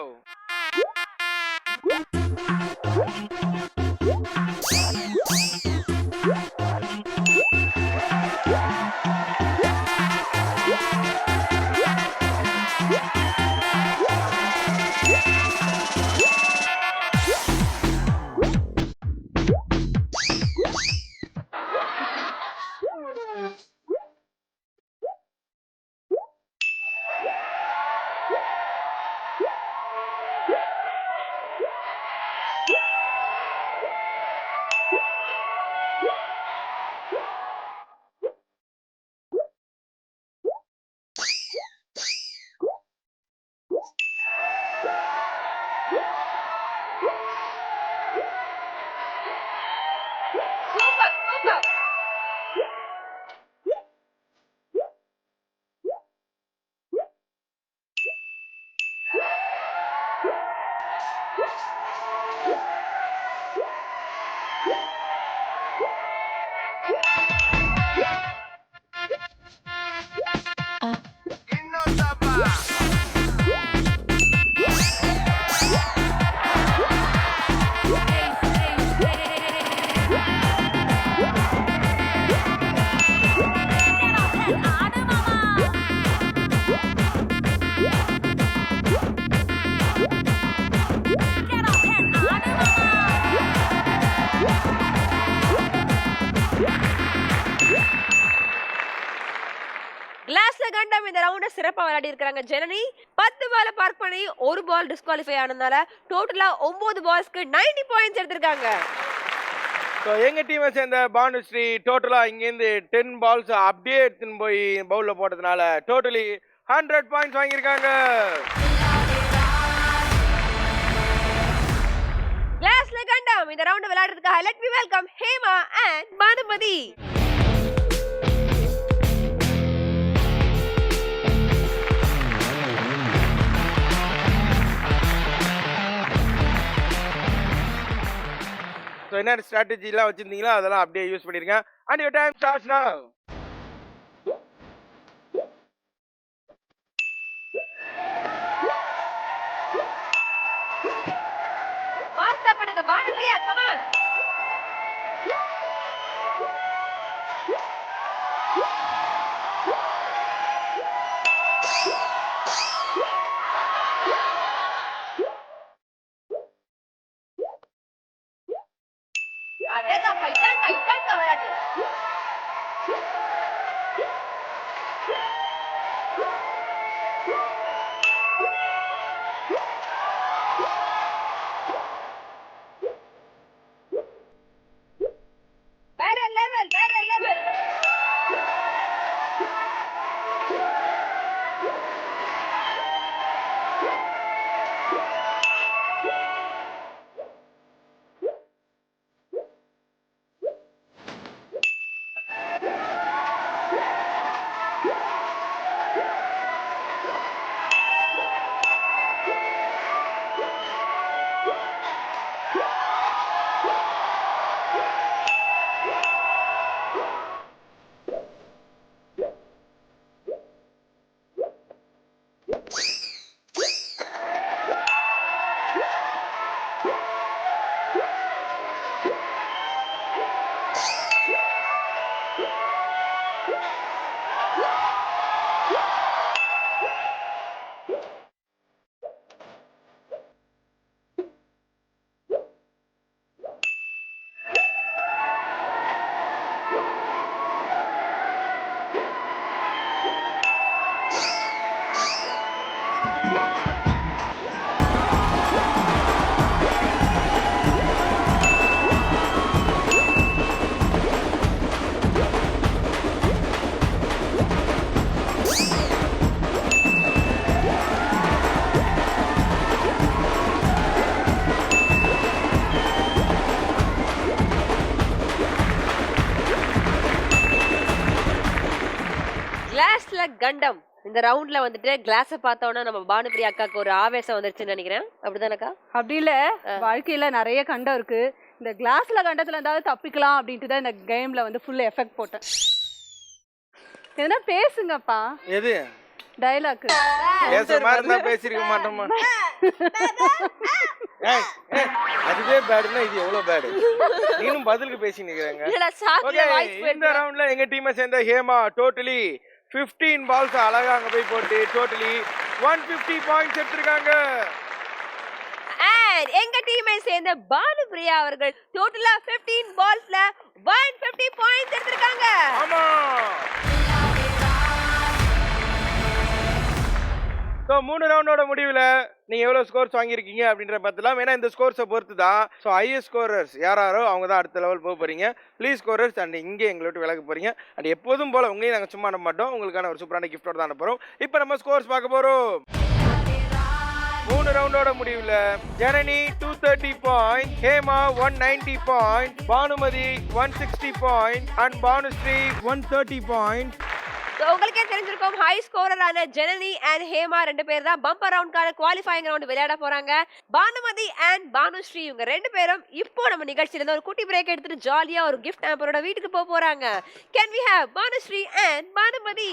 கிளாஸ்ல கண்டம் இந்த ரவுண்ட சிறப்பா விளையாடி இருக்காங்க ஜனனி. 10 பால பார்க் பண்ணி ஒரு பால் டிஸ்குவாலிஃபை ஆனதால டோட்டலா 9 பால்ஸ்க்கு 90 பாயிண்ட்ஸ் எடுத்திருக்காங்க. ஸோ எங்கள் டீமை சேர்ந்த பானுஸ்ரீ டோட்டலாக இங்கேருந்து 10 பால்ஸ் அப்படியே எடுத்துன்னு போய் பவுலில் போட்டதுனால டோட்டலி 100 பாயிண்ட்ஸ் வாங்கியிருக்காங்க. கிளாஸ்ல கண்டம் இந்த ரவுண்ட் விளையாடுறதுக்காக let me welcome Hema and Bhanumathi. So என்ன ஸ்ட்ராட்டஜிலாம் வச்சுருந்தீங்களோ அதெல்லாம் அப்படியே யூஸ் பண்ணிருங்க. And your time starts now. Master பண்ணுங்க பானுமதியா, கம் ஆன். அதேதான் பைட்டன் விளையாட்டு. வேற லெவல். கிளாஸ்ல கண்டம் இந்த ரவுண்ட்ல வந்துட்டு கிளாஸை பார்த்தோன்னா நம்ம பானுபிரியா அக்காக்கு ஒரு ஆவேசம் வந்துருச்சுன்னு நினைக்கிறேன். அப்படிதானக்கா? அப்படி இல்ல, வாழ்க்கையில நிறைய கண்டம் இருக்கு. இந்த கிளாஸ்ல கண்டத்துல இருந்தாலும் தப்பிக்கலாம் அப்படின்ட்டு தான் இந்த கேம்ல வந்து ஃபுல் எஃபெக்ட் போட்டேன். எதனா பேசுங்கப்பா. எது டயலாக் பேசுற மாதிரி இருந்தா பேசிருக்க மாட்டோமா? அதுவே பேடுன்னா இது எவ்வளவு பேடு? நீனும் பதிலுக்கு பேசி நிக்கிறேங்க. இந்த ரவுண்ட்ல எங்க டீமை சேர்ந்த ஹேமா டோட்டலி 15 பால்ஸ் அழகா அங்க போய் போட்டு டோட்டலி 150 பாயிண்ட்ஸ் எடுத்திருக்காங்க. எங்க டீமை சேர்ந்த பானுபிரியா அவர்கள் டோட்டலா 15 பால்ஸ்ல 150 பாயிண்ட்ஸ் எடுத்திருக்காங்க. ஆமா. ஸோ 3 ரவுண்டோட முடிவில் நீங்கள் எவ்வளோ ஸ்கோர்ஸ் வாங்கியிருக்கீங்க அப்படின்ற பார்த்துலாம். ஏன்னா இந்த ஸ்கோர்ஸை பொறுத்து தான். ஸோ ஹையஸ்ட் ஸ்கோரர்ஸ் யாரோ அவங்க தான் அடுத்த லெவல் போக போகிறீங்க. ப்ளீஸ் ஸ்கோரர்ஸ் அண்ட் இங்கே எங்களை விட்டு விலக போகிறீங்க. அண்ட் எப்போதும் போல் உங்களையும் நாங்கள் சும்மா அனுப்ப மாட்டோம். உங்களுக்கான ஒரு சூப்பரான கிஃப்டோட தான் அனுப்புகிறோம். இப்போ நம்ம ஸ்கோர்ஸ் பார்க்க போகிறோம். 3 ரவுண்டோட முடிவில் Janani 230 point, Hema 190 point, Banumathi 160 point and Banushree 130 point. So, உங்களுக்கே தெரிஞ்சிருக்கும் ஹை ஸ்கோரரான ஜனனி அண்ட் ஹேமா 2 பேர் தான் பம்பர் ரவுண்ட்கான குவாலிஃபைங் ரவுண்ட் விளையாட போறாங்க. பானுமதி அண்ட் பானுஸ்ரீ இவங்க 2 பேரும் இப்போ நம்ம நிகழ்ச்சியில இருந்து ஒரு குட்டி பிரேக் எடுத்துட்டு ஜாலியா ஒரு கிஃப்ட் ஹேம்பரோட வீட்டுக்கு போக போறாங்க. Can we have Banushree and Banumathi?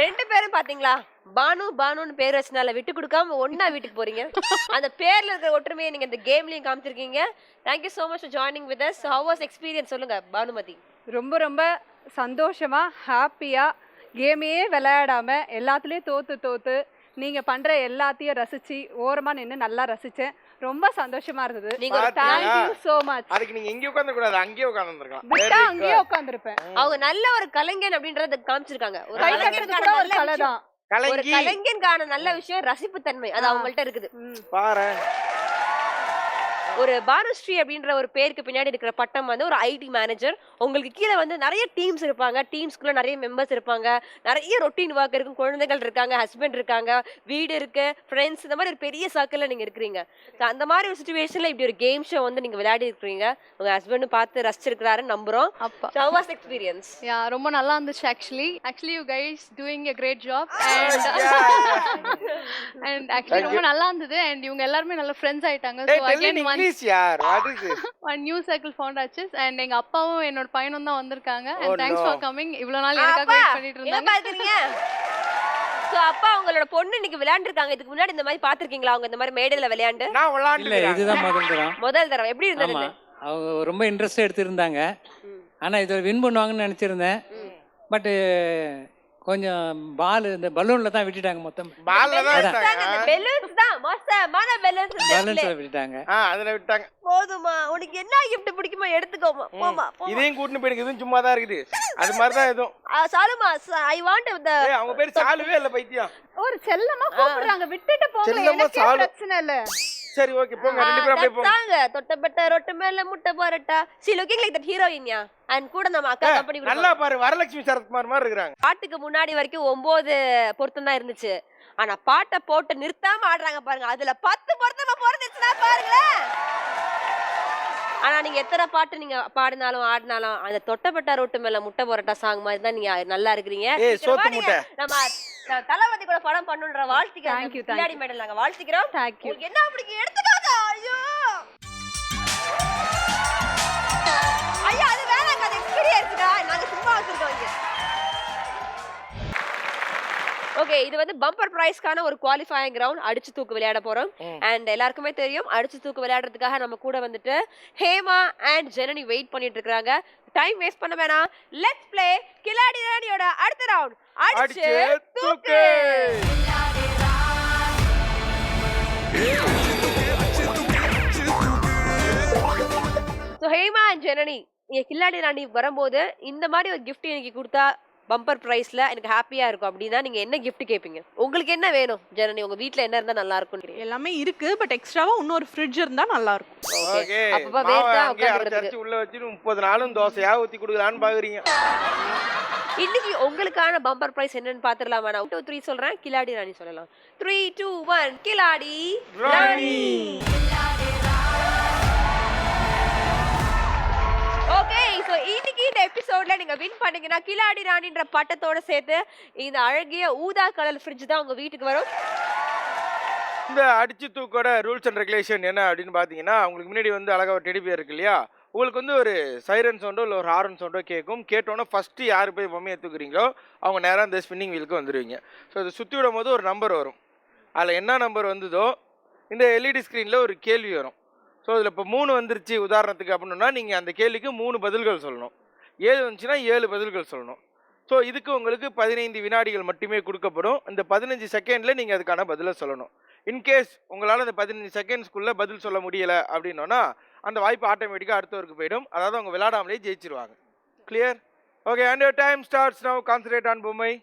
ரெண்டு பேரும் பாத்தீங்களா, பானு பானுன்னு பேர் வச்சனால விட்டு கொடுக்காம ஒன்னா வீட்டுக்கு போறீங்க. அந்த பேர்ல இருக்கிற ஒற்றுமையை நீங்க இந்த கேம்லயும் காமிச்சிருக்கீங்க. Thank you so much for joining with us. So how was experience சொல்லுங்க பானுமதி? ரொம்ப ரொம்ப சந்தோஷமா ஹாப்பியா கேமையே விளையாடாம எல்லாத்துலயும் தோத்து நீங்க பண்ற எல்லாத்தையும் ரசிச்சு ஓரமா நின்று நல்லா ரசிச்சேன். ரொம்ப சந்தோஷமா இருந்தது. நீங்க ஒரு thank you so much. அதுக்கு நீங்க இங்க உட்கார்ந்து கூடாது, அங்கேயே உட்கார்ந்திருக்கலாம். விட்டா அங்கேயே உட்கார்ந்திருப்பேன். அவங்க நல்ல ஒரு கலைஞன் அப்படின்றத காமிச்சிருக்காங்க. ஒரு கை கலைஞனுக்கான கட்டுறது கூட ஒரு நல்ல கலை விஷயம். தான். ஒரு கலங்கி கலைஞனுக்கான நல்ல விஷயம் ரசிப்பு தன்மை, அது அவங்கள்ட்ட இருக்குது. பாரு. ஒரு பானுஸ்ரீ அப்படின்ற ஒரு பேருக்கு பின்னாடி இருக்கிற பட்டம் வந்து ஒரு ஐடி மேனேஜர். உங்களுக்கு கீழே வந்து நிறைய டீம்ஸ் இருப்பாங்க, டீம்ஸ்குள்ள நிறைய மெம்பர்ஸ் இருப்பாங்க, நிறைய ரொட்டீன் ஒர்க் இருக்கும், குழந்தைகள் இருக்காங்க, ஹஸ்பண்ட் இருக்காங்க, வீடு இருக்கு, ஃப்ரெண்ட்ஸ், இந்த மாதிரி ஒரு பெரிய சர்க்கிள்ல நீங்க இருக்கிறீங்க. அந்த மாதிரி ஒரு சுச்சுவேஷன்ல இப்படி ஒரு கேம் ஷோ வந்து நீங்க விளையாடி இருக்கிறீங்க. உங்க ஹஸ்பண்ட் பார்த்து ரசிச்சிருக்காருன்னு நம்புறோம். அப்பா How was experience? யா ரொம்ப நல்லா இருந்துச்சு. Actually you guys doing a great job and actually ரொம்ப நல்லா இருந்தது. அண்ட் இவங்க எல்லாருமே நல்ல ஃப்ரெண்ட்ஸ் ஆயிட்டாங்க. So again one new circle found ஆச்சு. அண்ட் எங்க அப்பாவும் என்னோட பையனும் தான் வந்திருக்காங்க. And thanks for coming. இவ்வளவு நாள் எனக்காக வெயிட் பண்ணிட்டு இருந்தாங்க. சோ அப்பா உங்களோட பொண்ணு இன்னைக்கு விளையாண்டுருக்காங்க. இதுக்கு முன்னாடி இந்த மாதிரி பாத்திருக்கீங்களா அவங்க இந்த மாதிரி மேடையில விளையாண்டு? நான் விளையாண்டு இதுதான் முதல் தடவை. எப்படி இருந்தது? அவங்க ரொம்ப இன்ட்ரெஸ்ட் எடுத்திருந்தாங்க. ஆனா இதை வின் பண்ணுவாங்கன்னு நினைச்சிருந்தேன். பட் கொஞ்சம் பால் இந்த பலூன்ல தான் விட்டுட்டாங்க. மொத்தம் பால்ல தான் விட்டாங்க. பெலூன்ஸ் தான் மோசமான பெலூன்ஸ் பலூன்ஸ்ல விட்டுட்டாங்க. அதுல விட்டாங்க. போதுமா, உனக்கு என்ன gift பிடிக்குமோ எடுத்துக்கோமா. போமா. இதையும் கூட்டிட்டு போயிடுங்க. இதுவும் சும்மா தான் இருக்குது. அது மாதிரி தான் இதுவும். சாலுமா, ஐ வாண்ட் தி அவங்க பேர் சாலுவே இல்ல பைத்தியம். ஒரு செல்லமா கூப்பிடுறாங்க, விட்டுட்டு போங்க. செல்லமா எனக்கு சாலு. பிரச்சனை இல்ல. சரி ஓகே போங்க, ரெண்டு பேரும் அப்படியே போங்க. தாங்க தொட்டப்பட்ட ரொட்டு மேல முட்டை போறட்டா. she looking like that heroine yeah. and கூட நம்ம அக்கா கம்பெனி நல்லா பாரு, வரலட்சுமி சரத்குமார் மாதிரி இருக்காங்க. பாட்டுக்கு முன்னாடி வரைக்கும் 9 பொருத்தம் தான் இருந்துச்சு. ஆனா பாட்டை போட்டு நிறுத்தாம ஆடுறாங்க பாருங்க. அதுல 10 பொருத்தமா பொருந்துச்சுன்னா பாருங்களேன். ஆனா நீங்க எத்தனை பாட்டு நீங்க பாடினாலும் ஆடினாலும் அந்த தொட்டப்பட்ட ரோட்டு மேல முட்டை போரட்டா சாங் மாதிரி தான் நீங்க நல்லா இருக்கிறீங்க. சோத்து முட்டை. நம்ம தளபதி கூட படம் பண்ணுன்ற வாழ்த்துக்கள். பின்னாடி மேடல் நாங்க வாழ்த்துக்கிறோம். உங்களுக்கு என்ன அப்படி எடுத்துக்காத. ஐயோ ஐயா, அது வேணாங்க, அது எக்ஸ்பீரியன்ஸ்டா. நாங்க சும்மா வச்சிருக்கோம் இங்க. ஓகே, இது வந்து பம்பர் பிரைஸ்க்கான ஒரு குவாலிஃபையிங் ரவுண்ட். அடிச்சு தூக்கு விளையாட போறோம். அண்ட் எல்லாருக்குமே தெரியும் அடிச்சு தூக்கு விளையாடுறதுக்காக நம்ம கூட வந்துட்டு ஹேமா அண்ட் ஜனனி வெயிட் பண்ணிட்டு இருக்காங்க. டைம் வேஸ்ட் பண்ண வேணாம். லெட்ஸ் ப்ளே கில்லாடி ராணியோட அடுத்த ரவுண்ட், அடிச்சு தூக்கு. சோ ஹேமா அண்ட் ஜனனி, நீங்க கில்லாடி ராணி வரும்போது இந்த மாதிரி ஒரு gift எனக்கு கொடுத்தா பம்பர் பிரைஸ்ல எனக்கு ஹாப்பியா இருக்கும் அப்படின்னா நீங்க என்ன gift கேட்பீங்க? உங்களுக்கு என்ன வேணும் ஜனனி? உங்க வீட்ல என்ன இருந்தா நல்லா இருக்கும்? எல்லாமே இருக்கு, பட் எக்ஸ்ட்ராவா இன்னொரு ஃப்ரிட்ஜ் இருந்தா நல்லா இருக்கும். ஓகே, அப்பப்ப வேர்த்தா உட்கார்ந்து அரைச்சு உள்ள வச்சு 30 நாளும் தோசையா ஊத்தி குடுக்கலாம்னு பாக்குறீங்க. இன்னைக்கு உங்களுக்கான பம்பர் பிரைஸ் என்னன்னு பாத்துறலாமா? நான் 1 2 3 சொல்றேன், கில்லாடி ராணி சொல்லலாம். 3 2 1 கில்லாடி ராணி. ஓகே, சோ இன்னைக்கு இந்த எபிசோட்ல நீங்க வின் பண்ணீங்கன்னா கில்லாடி ராணின்ற பட்டத்தோட சேர்த்து இந்த அழகிய ஊதா கலர் ஃப்ரிட்ஜ் தான் உங்க வீட்டுக்கு வரும். இந்த அடிச்சு தூக்கோட ரூல்ஸ் அண்ட் ரெகுலேஷன் என்ன அப்படின்னு பாத்தீங்கன்னா, உங்களுக்கு முன்னாடி வந்து அழகா ஒரு டெடி பியர் இருக்கு இல்லையா, உங்களுக்கு வந்து ஒரு சைரன் சவுண்டோ இல்லை ஒரு ஹாரன் சவுண்டோ கேட்கும். கேட்டோன்னே ஃபஸ்ட்டு யார் போய் பொம்மையை தூக்குறீங்களோ அவங்க நேராக இந்த ஸ்பின்னிங் வீலுக்கு வந்துடுவீங்க. ஸோ இது சுற்றி விடும் போது ஒரு நம்பர் வரும். அதில் என்ன நம்பர் வந்ததோ இந்த எல்இடி ஸ்க்ரீனில் ஒரு கேள்வி வரும். ஸோ இதில் இப்போ 3 வந்துருச்சு உதாரணத்துக்கு அப்படின்னா நீங்கள் அந்த கேள்விக்கு 3 பதில்கள் சொல்லணும். 7 வந்துச்சுன்னா 7 பதில்கள் சொல்லணும். ஸோ இதுக்கு உங்களுக்கு 15 வினாடிகள் மட்டுமே கொடுக்கப்படும். இந்த 15 செகண்டில் நீங்கள் அதுக்கான பதிலை சொல்லணும். இன்கேஸ் உங்களால் அந்த 15 செகண்ட்ஸ்க்குள்ளே பதில் சொல்ல முடியலை அப்படின்னோன்னா அந்த வாய்ப்பு ஆட்டோமேட்டிக்காக அடுத்தவருக்கு போயிடும். அதாவது அவங்க விளையாடாமலே ஜெயிச்சிருவாங்க. Clear? Okay, and your time starts now. Concentrate on பொம்மை.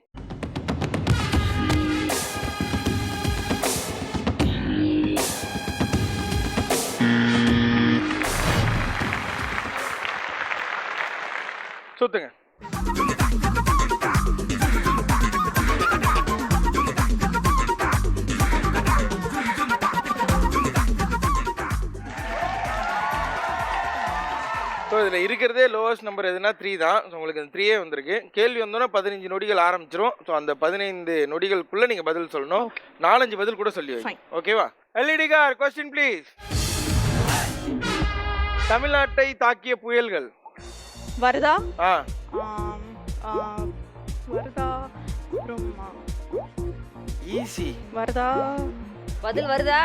சுத்துங்க. ஸோ இதில் இருக்கிறதே லோவஸ்ட் நம்பர் எதுனா 3 தான். ஸோ உங்களுக்கு அந்த 3ஏ வந்திருக்கு. கேள்வி வந்தோன்னா 15 நொடிகள் ஆரம்பிச்சிரும். ஸோ அந்த 15 நொடிகளுக்குள்ளே நீங்கள் பதில் சொல்லணும். 4-5 பதில் கூட சொல்லி வைங்க. ஓகேவா? LED car question please. தமிழ்நாட்டை தாக்கிய புயல்கள். வருதா ஆ வருதா அப்புறம் ஈஸி. வருதா பதில் வருதா?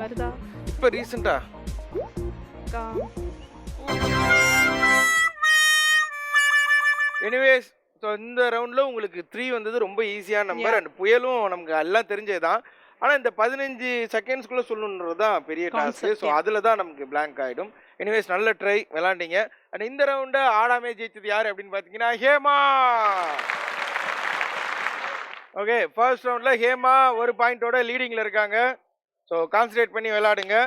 வருதா இப்போ ரீசெண்டா எனிவேஸ். ஸோ இந்த ரவுண்டில் உங்களுக்கு 3 வந்தது ரொம்ப ஈஸியான நம்பர். அண்ட் புயலும் நமக்கு எல்லாம் தெரிஞ்சது தான். ஆனால் இந்த 15 செகண்ட்ஸ்குள்ளே சொல்லணுன்றது தான் பெரிய டாஸ்க்கு. ஸோ அதில் தான் நமக்கு பிளாங்க் ஆகிடும். எனிவேஸ் நல்ல ட்ரை விளாண்டிங்க. அண்ட் இந்த ரவுண்டை ஆடாமே ஜெயிச்சது யார் அப்படின்னு பார்த்தீங்கன்னா ஹேமா. ஓகே, ஃபர்ஸ்ட் ரவுண்டில் ஹேமா ஒரு பாயிண்டோட லீடிங்கில் இருக்காங்க. ஸோ கான்சன்ட்ரேட் பண்ணி விளையாடுங்க.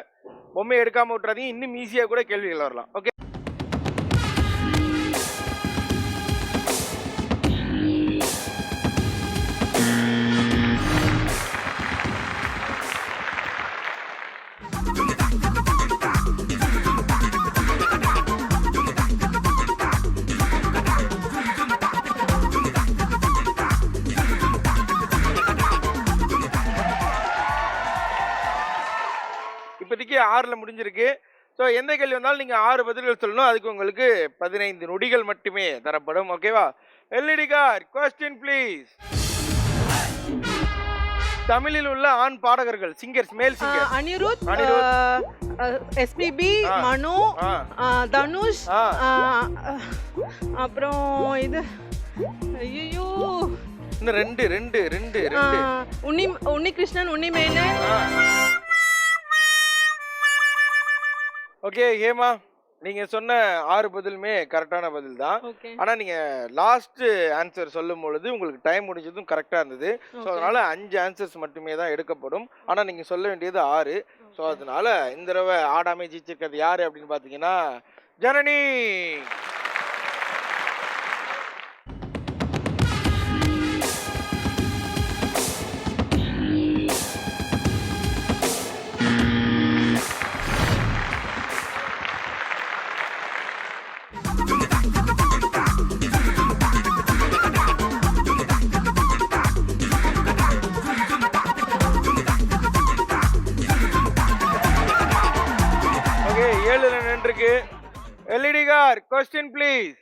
பொம்மை எடுக்காமல் விட்றாதீங்க. இன்னும் ஈஸியாக கூட கேள்விகள் வரலாம். ஓகே, இப்போதைக்கு 6ல் முடிஞ்சிருக்கு. ஸோ எந்த கேள்வி வந்தாலும் நீங்கள் 6 பதில்கள் சொல்லணும். அதுக்கு உங்களுக்கு 15 நொடிகள் மட்டுமே தரப்படும். ஓகேவா? LED car question please. தமிழில் உள்ள ஆண் பாடகர்கள், சிங்கர்ஸ், மேல் சிங்கர். அனிருத், எஸ்பிபி, மனு, தனுஷ், அப்புறம் இது ஐயோ இன்னும் ரெண்டு உன்னிகிருஷ்ணன், உன்னிமேனன். ஓகே ஹேமா, நீங்கள் சொன்ன 6 பதிலுமே கரெக்டான பதில் தான். ஆனால் நீங்கள் லாஸ்ட்டு ஆன்சர் சொல்லும் பொழுது உங்களுக்கு டைம் முடிஞ்சதும் கரெக்டாக இருந்தது. ஸோ அதனால் 5 ஆன்சர்ஸ் மட்டுமே தான் எடுக்கப்படும். ஆனால் நீங்கள் சொல்ல வேண்டியது 6. ஸோ அதனால் இந்த தடவை ஆடாமே ஜெயிச்சிருக்கிறது யார் அப்படின்னு பார்த்தீங்கன்னா ஜனனி. ஓகே, 7ல் நின்றுருக்கு. LED car question please.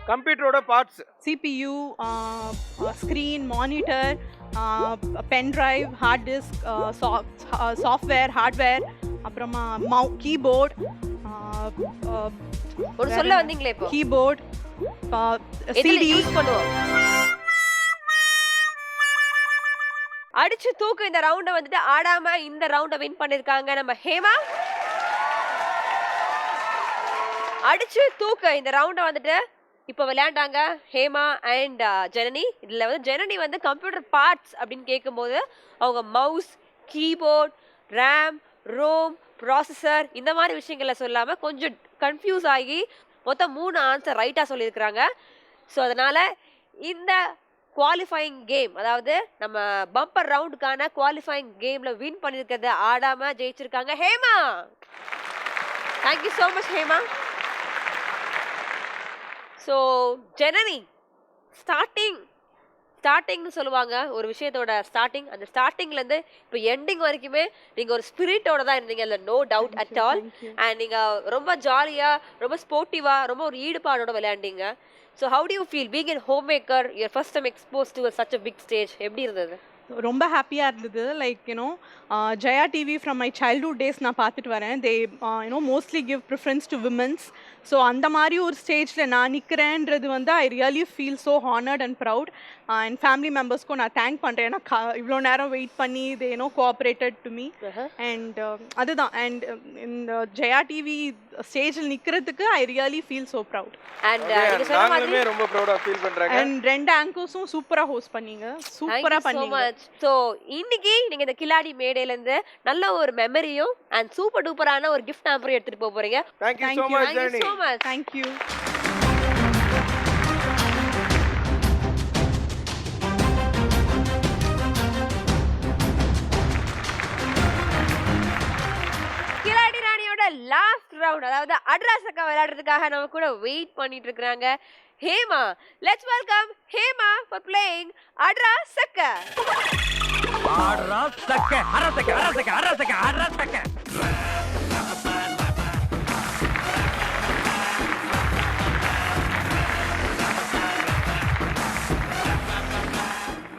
கம்ப்யூட்டரோட parts. CPU, screen, monitor, pen drive, hard disk, software, hardware, அப்புறமா கீபோர்ட். ஒரு சொல்ல வந்தீங்களே இப்போ. Keyboard, CD CD. யூஸ் பண்ணுவோம். அடிச்சு தூக்கு. இந்த ரவுண்டை வந்துட்டு ஆடாம இந்த ரவுண்டை வின் பண்ணிருக்காங்க நம்ம ஹேமா. அடிச்சு தூக்கு இந்த ரவுண்டை வந்துட்டு இப்போ விளையாண்டாங்க ஹேமா அண்ட் ஜனனி. இதில் வந்து ஜனனி வந்து கம்ப்யூட்டர் பார்ட்ஸ் அப்படின்னு கேட்கும்போது அவங்க mouse, keyboard, RAM, ROM, processor இந்த மாதிரி விஷயங்களை சொல்லாமல் கொஞ்சம் கன்ஃபியூஸ் ஆகி மொத்தம் 3 ஆன்சர் ரைட்டாக சொல்லியிருக்கிறாங்க. ஸோ அதனால் இந்த குவாலிஃபைங் கேம், அதாவது நம்ம பம்பர் ரவுண்டுக்கான குவாலிஃபைங் கேமில் வின் பண்ணியிருக்கிறத ஆடாமல் ஜெயிச்சிருக்காங்க Hema. Thank you so much Hema. So Janani, ஸ்டார்டிங்னு சொல்லுவாங்க ஒரு விஷயத்தோட ஸ்டார்டிங். அந்த ஸ்டார்டிங்லேருந்து இப்போ எண்டிங் வரைக்குமே நீங்கள் ஒரு ஸ்பிரிட்டோட தான் இருந்தீங்க, இல்லை no doubt at all. And நீங்கள் ரொம்ப ஜாலியாக, ரொம்ப ஸ்போர்ட்டிவாக, ரொம்ப ஒரு ஈடுபாடோட விளையாண்டீங்க. So how do you feel being an homemaker, your first time expose to such a big stage? எப்படி இருந்தது? ரொம்ப ஹாப்பியாக இருந்தது. Like Jaya TV from my childhood days நான் பார்த்துட்டு வரேன். They mostly give preference to womens. So அந்த மாதிரி ஒரு ஸ்டேஜில் நான் நிற்கிறேன்றது வந்து I really feel so honoured and proud. N family மெம்பர்ஸ்க்கும் நான் தேங்க் பண்ணுறேன். ஏன்னா இவ்வளோ நேரம் வெயிட் பண்ணி தே கோஆப்ரேட்டட் டு மீ. அண்ட் அதுதான். அண்ட் இந்த ஜெயா டிவி ஸ்டேஜில் நிற்கிறதுக்கு ஐ really feel so proud. And நாங்களுமே ரொம்ப ப்ரௌடா ஃபீல் பண்றாங்க. அண்ட் 2 ஆங்கர்ஸும் சூப்பரா ஹோஸ்ட் பண்ணீங்க, சூப்பரா பண்ணீங்க. ஸோ இன்னைக்கு நீங்க இந்த கில்லாடி மேடையில இருந்து நல்ல ஒரு மெமரியும் அண்ட் சூப்பர் டூப்பரான ஒரு கிஃப்ட் ஆம்பரும் எடுத்துட்டு போக போறீங்க. Thank you so much Jani. Thank you. கில்லாடி ராணியோட லாஸ்ட் ரவுண்ட் அதாவது அட்ராசக்கா விளையாடுறதுக்காக நம்ம கூட வெயிட் பண்ணிட்டு இருக்காங்க Hema. Let's welcome Hema for playing அட்ராசக்கா. அரசக்க அரசக்க அரசக்க அரசக்க அரசக்க.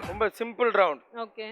ரொம்ப சிம்பிள் ரவுண்ட். ஓகே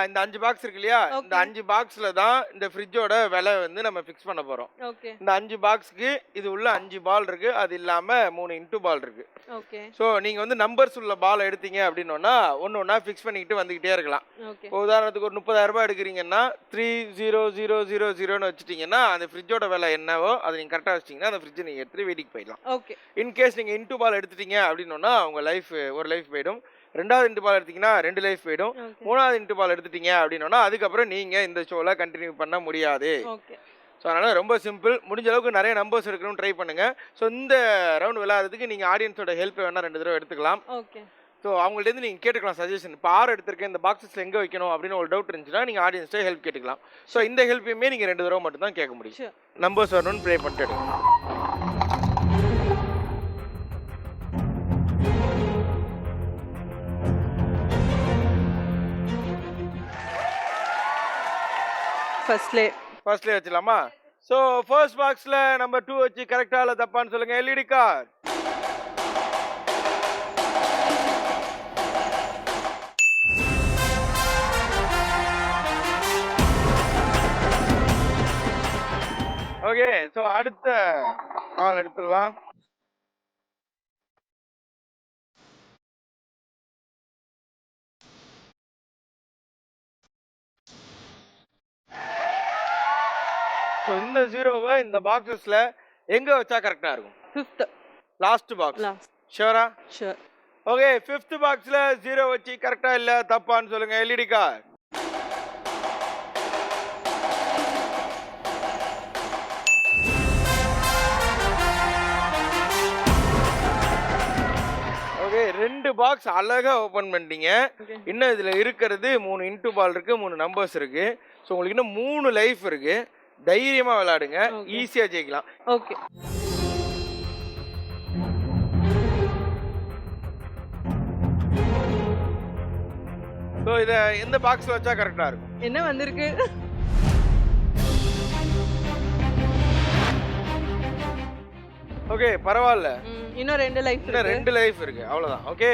இந்த 5 பாக்ஸ் இருக்கு இல்லையா, இந்த 5 பாக்ஸ்ல தான் இந்த ஃப்ரிட்ஜோட விலை வந்து நம்ம ஃபிக்ஸ் பண்ண போறோம். ஓகே இந்த 5 பாக்ஸ்க்கு இது உள்ள 5 பால் இருக்கு, அது இல்லாம 3 இன்டு பால் இருக்கு. ஓகே ஸோ நீங்க வந்து நம்பர்ஸ் உள்ள பால் எடுத்தீங்க அப்படின்னா ஒன்னா ஃபிக்ஸ் பண்ணிக்கிட்டு வந்துகிட்டே இருக்கலாம். ஓகே இப்போ உதாரணத்துக்கு ஒரு 30,000 ரூபாய் எடுக்கிறீங்கன்னா 30,000 வச்சுட்டீங்கன்னா அந்த ஃப்ரிட்ஜோட விலை என்னவோ அதை நீங்க கரெக்டாக வச்சிட்டீங்கன்னா அந்த ஃப்ரிட்ஜை நீங்க எடுத்துட்டு வீட்டுக்கு போயிடலாம். ஓகே இன்கேஸ் நீங்க இன்டு பால் எடுத்துட்டீங்க அப்படின்னா உங்க லைஃப் ஒரு லைஃப் போயிடும். 2வது இன்டு பால் எடுத்தீங்கன்னா 2 லைஃப் போயிடும். 3வது இன்டு பால் எடுத்துட்டீங்க அப்படின்னா அதுக்கப்புறம் நீங்க இந்த ஷோல கண்டினியூ பண்ண முடியாது. ஓகே ஸோ அதனால் ரொம்ப சிம்பிள். முடிஞ்ச அளவுக்கு நிறைய நம்பர்ஸ் எடுக்கணும்னு ட்ரை பண்ணுங்கள். ஸோ இந்த ரவுண்ட் விளையாடுறதுக்கு நீங்கள் ஆடியன்ஸோட ஹெல்ப் வேணால் 2 தடவை எடுத்துக்கலாம். ஓகே ஸோ அவங்கள்ட்ட நீங்கள் கேட்டுக்கலாம் சஜஷன். இப்போ 6 எடுத்திருக்கேன், இந்த பாக்ஸஸில் எங்கே வைக்கணும் அப்படின்னு ஒரு டவுட் இருந்துச்சுன்னா நீங்கள் ஆடியன்ஸ்ட்டே ஹெல்ப் கேட்டுக்கலாம். ஸோ இந்த ஹெல்ப்பையுமே நீங்கள் 2 தடவை மட்டும் தான் கேட்க முடியும். நம்பர்ஸ் வரணும்னு ப்ரே பண்ணிட்டு எடுக்கணும். ஃபர்ஸ்ட்லேயே வச்சுலாமா? ஸோ ஃபர்ஸ்ட் பாக்ஸில் நம்பர் 2 வச்சு கரெக்டாக இல்லை தப்பான்னு சொல்லுங்கள். LED car. ஓகே, ஸோ அடுத்த ஆள் எடுத்துடலாம். ஸோ இந்த 0வை இந்த பாக்ஸஸ்ல எங்க வச்சா கரெக்டா இருக்கும்? 5th last box. லாஸ்ட். ஷூரா? ஷூர். ஓகே, 5th பாக்ஸ்ல 0 வச்சு கரெக்டா இல்ல தப்பான்னு சொல்லுங்க. LED car. ஓகே, 2 பாக்ஸ் அழகா ஓபன் பண்ணிட்டீங்க. இன்னும் இதுல இருக்கிறது 3 இன்டு பால் இருக்கு, 3 நம்பர்ஸ் இருக்கு. ஸோ உங்களுக்கு இன்னும் 3 லைஃப் இருக்கு. தைரியமா விளையாடுங்க, ஈஸியா ஜெயிக்கலாம். ஓகே ஸோ இதை எந்த பாக்ஸ்ல வச்சா கரெக்டா இருக்கும்? என்ன வந்திருக்கு? ஓகே, பரவாயில்ல. இன்னும் 2 லைஃப் இன்னும் 2 லைஃப் இருக்கு, அவ்வளவுதான். ஓகே,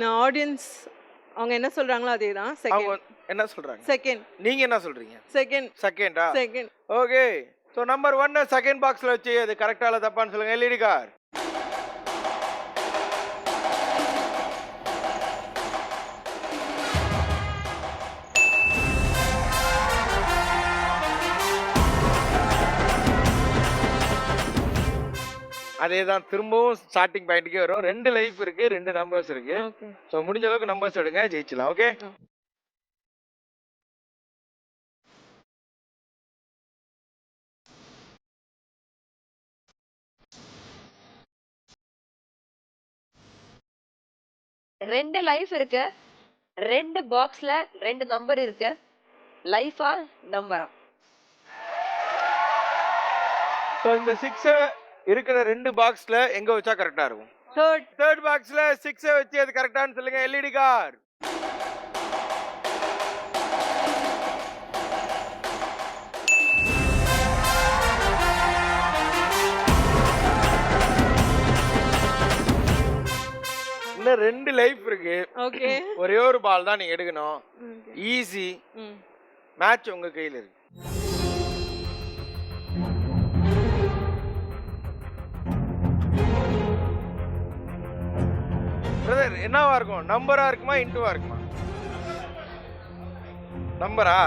நான் ஆடியன்ஸ் அவங்க என்ன சொல்றாங்களோ அதே தான். அவங்க என்ன சொல்றாங்க? செகண்ட். நீங்க என்ன சொல்றீங்க? செகண்ட். செகண்டா? Second. Okay, so number 1 second பாக்ஸ்ல வச்சு அது கரெக்டா இல்ல தப்பான்னு சொல்லுங்க. LED car. அதே தான், திரும்பவும் ஸ்டார்டிங் பாயிண்ட்க்கே வரும். 2 லைஃப் இருக்கு, 2 நம்பர்ஸ் இருக்கு. ஸோ முடிஞ்ச அளவுக்கு நம்பர்ஸ் எடுங்க, ஜெயிச்சலாம். ஓகே, ரெண்டு லைஃப் இருக்கு, 2 பாக்ஸ்ல 2 நம்பர் இருக்கு. லைஃபா நம்பரா? ஸோ இந்த 6 இருக்கிற 2 பாக்ஸ்ல எங்க வச்சா கரெக்டா இருக்கும்? தேர்ட் பாக்ஸ்ல 6 வச்சு அது கரெக்டான்னு சொல்லுங்க. LED car. இன்னும் 2 லைஃப் இருக்கு. ஓகே, ஒரே ஒரு பால் தான் நீங்க எடுக்கணும். ஈஸி. மேட்ச் உங்க கையில இருக்கு. பிரதர், என்னவா இருக்கும்? நம்பரா இருக்குமா இன்டுவா இருக்குமா? நம்பரா?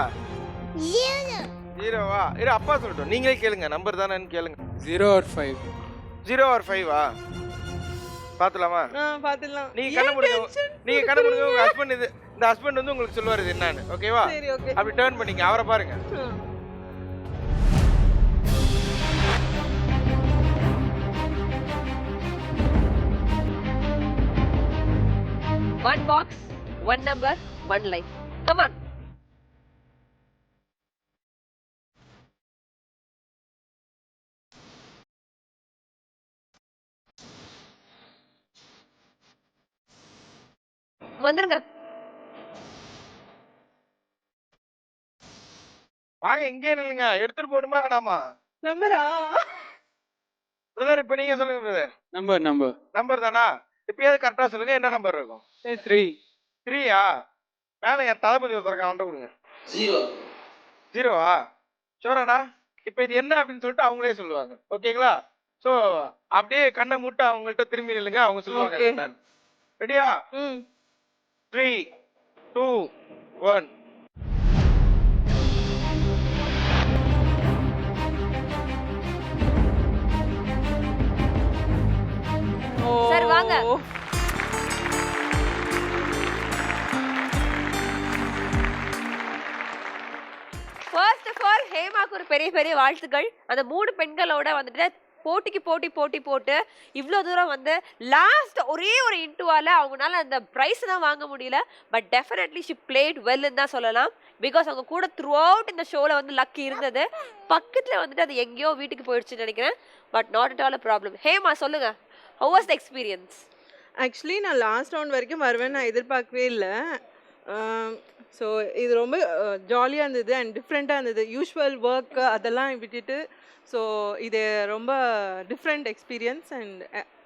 0வா? இரு அப்பா சொல்லட்டும், நீங்களே கேளுங்க. நம்பர் தானேன்னு கேளுங்க. 0 or 5. 0 or 5வா? பாத்துலாமா? பாத்துடலாம். நீங்க கண்ண முடிங்க. உங்க ஹஸ்பண்ட் இந்த ஹஸ்பண்ட் வந்து உங்களுக்கு சொல்லுவாரு இது என்னன்னு. ஓகேவா? சரி, ஓகே. அப்படி டர்ன் பண்ணீங்க, அவரை பாருங்க. One box 1 number, 1 life. Come on. வந்துருங்க. வாங்க இங்கே நில்லுங்க. எடுத்துட்டு போடுமா வேணாமா? நம்பரா? பிரதர் இப்ப நீங்க சொல்லுங்க பிரதர். நம்பர் தானா? இப்பயாவது கரெக்டா சொல்லுங்க. என்ன நம்பர் இருக்கும்? 3. 3யா? மேல என் தளபதி ஒருத்தருக்கு அவன்கிட்ட கொடுங்க. 0வா? ஷோராடா? இப்ப இது என்ன அப்படின்னு சொல்லிட்டு அவங்களே சொல்லுவாங்க. ஓகேங்களா? சோ அப்படியே கண்ணை மூட்டு அவங்கள்ட்ட திரும்பி நில்லுங்க. அவங்க சொல்லுவாங்க. ரெடியா? 3, 2, 1. சார் வாங்க. ஃபர்ஸ்ட் ஆஃப் ஆல் ஹேமாக்கு ஒரு பெரிய பெரிய வாழ்த்துக்கள். அந்த 3 பெண்களோட வந்துட்டு போட்டிக்கு போட்டி போட்டு இவ்வளோ தூரம் வந்து லாஸ்ட் ஒரே ஒரு இன்டுவால அவங்களால அந்த ப்ரைஸ் தான் வாங்க முடியல. பட் டெஃபினெட்லி ஷி பிளேட் வெல்னு தான் சொல்லலாம். பிகாஸ் அவங்க கூட த்ரூ அவுட் இந்த ஷோவில் வந்து லக் இருந்தது. பக்கத்தில் வந்துட்டு அது எங்கேயோ வீட்டுக்கு போயிடுச்சுன்னு நினைக்கிறேன். But not at all a problem. Hema சொல்லுங்க, how was the experience? Actually நான் லாஸ்ட் ரவுண்ட் வரைக்கும் வருவேன்னு நான் எதிர்பார்க்கவே இல்லை. ஸோ இது ரொம்ப ஜாலியாக இருந்தது அண்ட் டிஃப்ரெண்ட்டாக இருந்தது. யூஷுவல் ஒர்க் அதெல்லாம் விட்டுட்டு ஸோ இது ரொம்ப டிஃப்ரெண்ட் எக்ஸ்பீரியன்ஸ் அண்ட்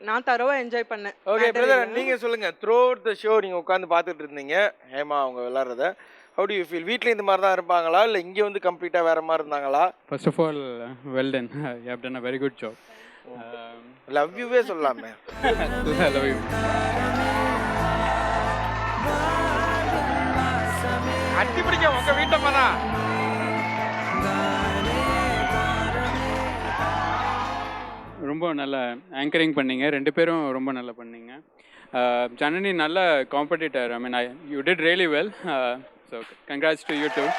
நான் தரவாக என்ஜாய் பண்ணேன். ஓகே பிரதர் நீங்க சொல்லுங்க. த்ரூ அவுட் த ஷோ நீங்க உட்காந்து பார்த்துட்டு இருந்தீங்க ஹேமா அவங்க விளையாடுறத. How do you feel? வீட்டில் இந்த மாதிரி தான் இருப்பாங்களா இல்லை இங்கே வந்து கம்ப்ளீட்டாக வேற மாதிரி இருந்தாங்களா? First of all, well done. You have done a very good job. Love யூவே சொல்லலாமே. I love you. அட்டி பிடிக்க உங்க வீட்டம்மா தான். ரொம்ப நல்லா ஆங்கரிங் பண்ணீங்க. 2 பேரும் ரொம்ப நல்லா பண்ணீங்க. ஜனனி நல்ல competitor. I mean, you did really well. So congrats to you too.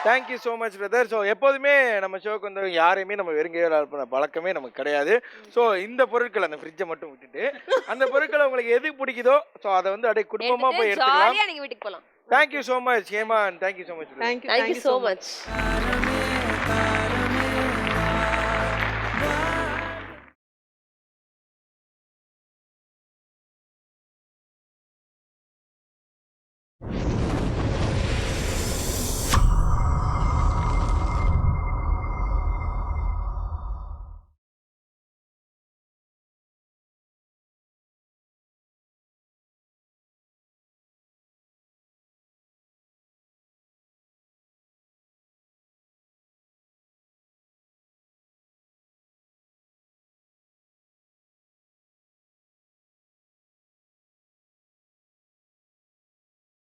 Thank you so much brother. So எப்போதுமே நம்ம ஷோக்கு வந்து யாரையுமே நம்ம வெறுங்கையில் பண்ண பழக்கமே நமக்கு கிடையாது. ஸோ இந்த பொருட்கள் அந்த ஃப்ரிட்ஜை மட்டும் விட்டுட்டு அந்த பொருட்களை உங்களுக்கு எது பிடிக்குதோ ஸோ அதை வந்து அப்படியே குடும்பமாக போய் எடுத்துக்கலாம். நீங்க வீட்டுக்கு போகலாம். Thank you so much Hema and thank you so much. Thank you so much.